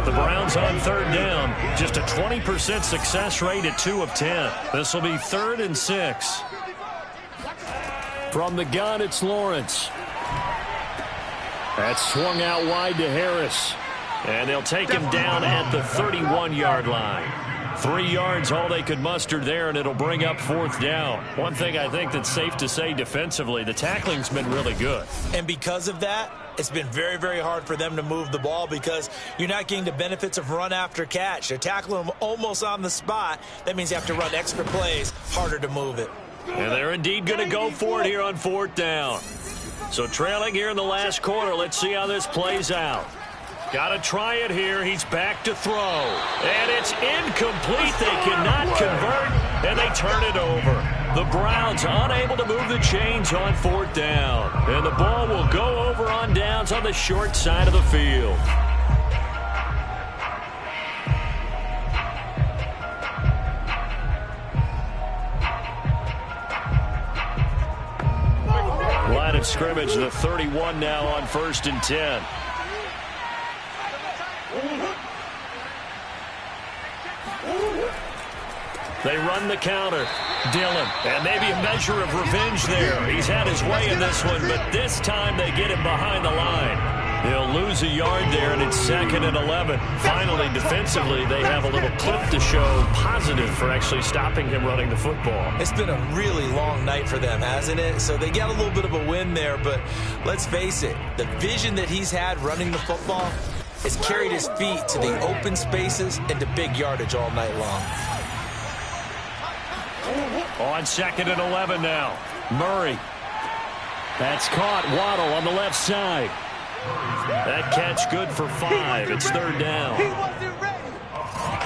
The Browns on 3rd down. Just a 20% success rate at 2 of 10. This will be 3rd and 6. From the gun, it's Lawrence. That's swung out wide to Harris. And they'll take him down at the 31-yard line. 3 yards, all they could muster there, and it'll bring up 4th down. One thing I think that's safe to say defensively, the tackling's been really good. And because of that, it's been very, very hard for them to move the ball because you're not getting the benefits of run after catch. They're tackling them almost on the spot. That means you have to run extra plays, harder to move it. And they're indeed going to go for it here on 4th down. So trailing here in the last quarter, let's see how this plays out. Got to try it here. He's back to throw. And it's incomplete. They cannot convert, and they turn it over. The Browns unable to move the chains on 4th down. And the ball will go over on downs on the short side of the field. Line of scrimmage, the 31 now on 1st and 10. They run the counter. Dillon, and maybe a measure of revenge there. He's had his way in this one, but this time they get him behind the line. They'll lose a yard there, and it's 2nd and 11. Finally, defensively, they have a little clip to show positive for actually stopping him running the football. It's been a really long night for them, hasn't it? So they got a little bit of a win there, but let's face it, the vision that he's had running the football has carried his feet to the open spaces and to big yardage all night long. On 2nd and 11 now. Murray. That's caught. Waddle on the left side. That catch good for 5. It's 3rd down.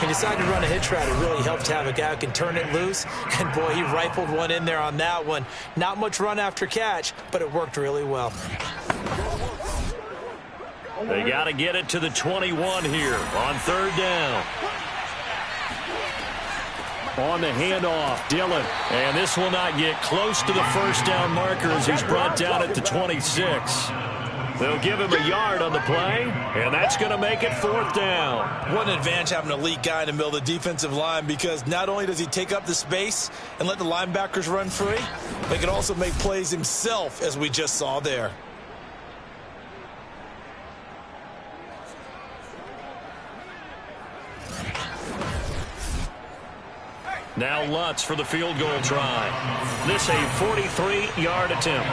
He decided to run a hitch route. It really helped Havoc out and turn it loose. And, boy, he rifled one in there on that one. Not much run after catch, but it worked really well. They got to get it to the 21 here on 3rd down. On the handoff, Dillon. And this will not get close to the 1st down marker as he's brought down at the 26. They'll give him a yard on the play, and that's going to make it 4th down. What an advantage having an elite guy in the middle of the defensive line, because not only does he take up the space and let the linebackers run free, but he can also make plays himself, as we just saw there. Now Lutz for the field goal try. This a 43-yard attempt.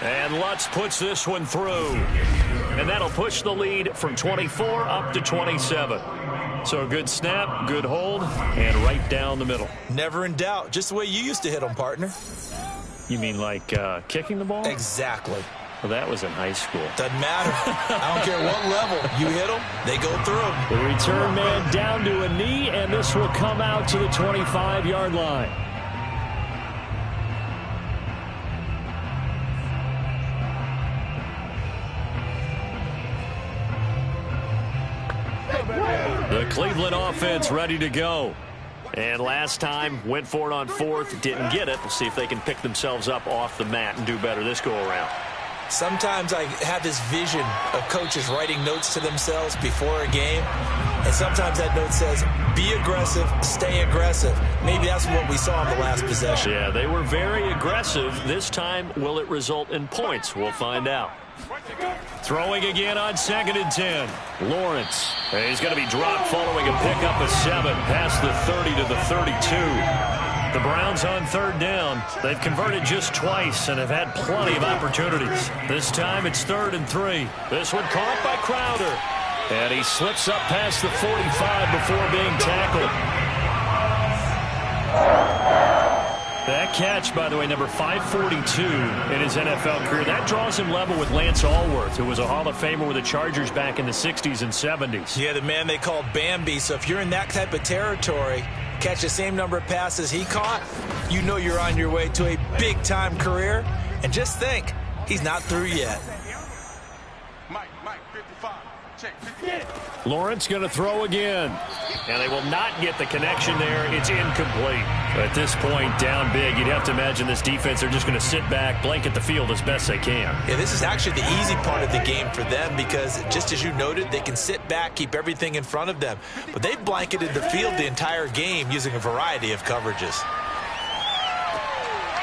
And Lutz puts this one through. And that'll push the lead from 24 up to 27. So a good snap, good hold, and right down the middle. Never in doubt. Just the way you used to hit them, partner. You mean like kicking the ball? Exactly. Well, that was in high school. Doesn't matter. I don't care what level. You hit them, they go through. The return man down to a knee, and this will come out to the 25-yard line. The Cleveland offense ready to go. And last time, went for it on fourth, didn't get it. We'll see if they can pick themselves up off the mat and do better this go-around. Sometimes I have this vision of coaches writing notes to themselves before a game, and sometimes that note says, be aggressive, stay aggressive. Maybe that's what we saw in the last possession. Yeah, they were very aggressive. This time, will it result in points? We'll find out. Throwing again on 2nd and 10. Lawrence. He's going to be dropped following a pickup of 7 past the 30 to the 32. The Browns on 3rd down. They've converted just twice and have had plenty of opportunities. This time it's 3rd and 3. This one caught by Crowder. And he slips up past the 45 before being tackled. That catch, by the way, number 542 in his NFL career. That draws him level with Lance Allworth, who was a Hall of Famer with the Chargers back in the 60s and 70s. Yeah, the man they called Bambi. So if you're in that type of territory, catch the same number of passes he caught, you know you're on your way to a big-time career. And just think, he's not through yet. Mike, 55. Check, 50. Lawrence going to throw again. And they will not get the connection there. It's incomplete. At this point, down big, you'd have to imagine this defense, they're just going to sit back, blanket the field as best they can. Yeah, this is actually the easy part of the game for them because, just as you noted, they can sit back, keep everything in front of them. But they've blanketed the field the entire game using a variety of coverages.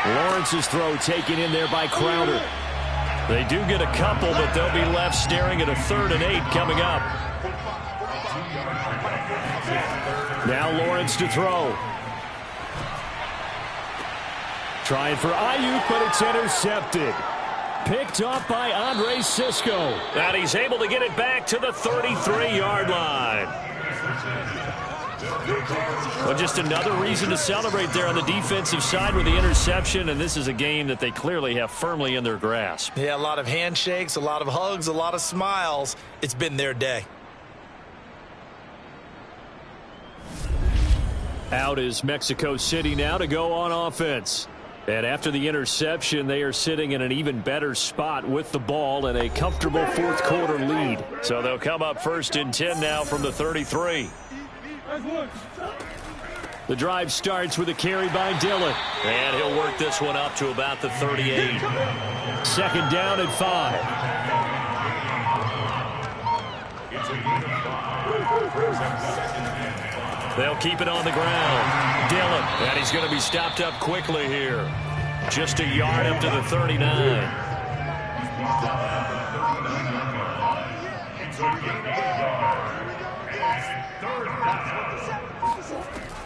Lawrence's throw taken in there by Crowder. They do get a couple, but they'll be left staring at a 3rd and 8 coming up. Now Lawrence to throw. Trying for Ayuk, but it's intercepted. Picked off by Andre Sisco. And he's able to get it back to the 33-yard line. Well, just another reason to celebrate there on the defensive side with the interception, and this is a game that they clearly have firmly in their grasp. Yeah, a lot of handshakes, a lot of hugs, a lot of smiles. It's been their day. Out is Mexico City now to go on offense. And after the interception, they are sitting in an even better spot with the ball and a comfortable fourth-quarter lead. So they'll come up 1st and 10 now from the 33. The drive starts with a carry by Dillon. And he'll work this one up to about the 38. 2nd down and 5. They'll keep it on the ground. Dillon, and he's going to be stopped up quickly here. Just a yard up to the 39.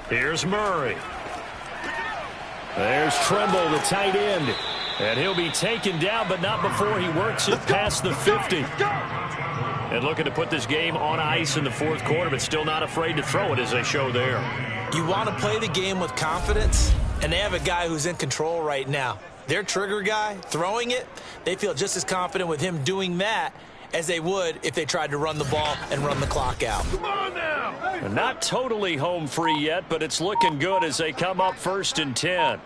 Here's Murray. There's Tremble, the tight end. And he'll be taken down, but not before he works it past the 50. And looking to put this game on ice in the 4th quarter, but still not afraid to throw it as they show there. You want to play the game with confidence, and they have a guy who's in control right now. Their trigger guy, throwing it, they feel just as confident with him doing that as they would if they tried to run the ball and run the clock out. Come on now. And not totally home free yet, but it's looking good as they come up 1st and 10.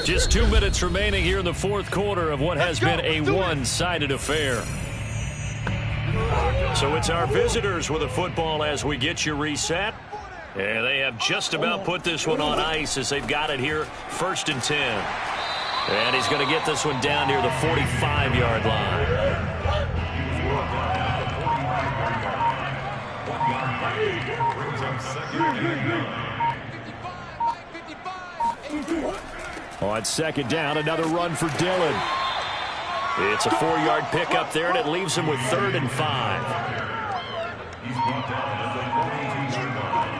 Just 2 minutes remaining here in the 4th quarter of what has been a one-sided affair. So it's our visitors with the football as we get you reset. And they have just about put this one on ice as they've got it here, 1st and 10. And he's going to get this one down near the 45-yard line. On 2nd down, another run for Dillon. It's a 4-yard pickup there, and it leaves him with 3rd and 5. He's brought down at the 42-yard line.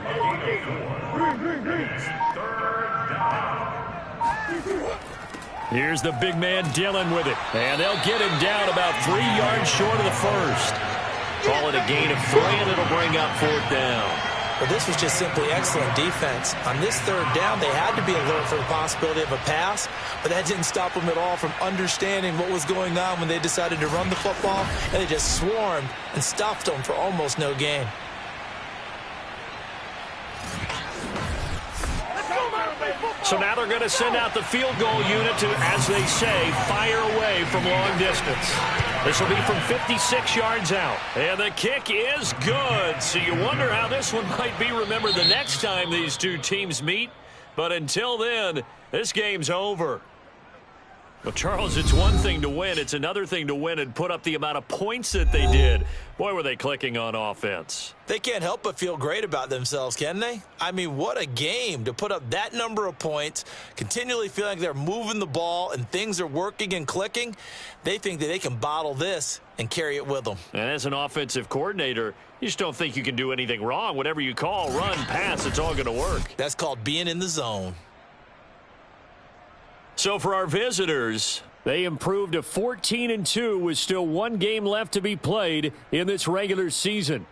A gain of 4. It's third down. Here's the big man Dillon with it. And they'll get him down about 3 yards short of the first. Call it a gain of 3, and it'll bring up fourth down. Well, this was just simply excellent defense. On this third down, they had to be alert for the possibility of a pass, but that didn't stop them at all from understanding what was going on when they decided to run the football, and they just swarmed and stuffed them for almost no gain. So now they're going to send out the field goal unit to, as they say, fire away from long distance. This will be from 56 yards out. And the kick is good. So you wonder how this one might be remembered the next time these two teams meet. But until then, this game's over. Well, Charles, it's one thing to win. It's another thing to win and put up the amount of points that they did. Boy, were they clicking on offense. They can't help but feel great about themselves, can they? I mean, what a game to put up that number of points, continually feeling like they're moving the ball and things are working and clicking. They think that they can bottle this and carry it with them. And as an offensive coordinator, you just don't think you can do anything wrong. Whatever you call, run, pass, it's all going to work. That's called being in the zone. So for our visitors, they improved to 14-2 with still one game left to be played in this regular season.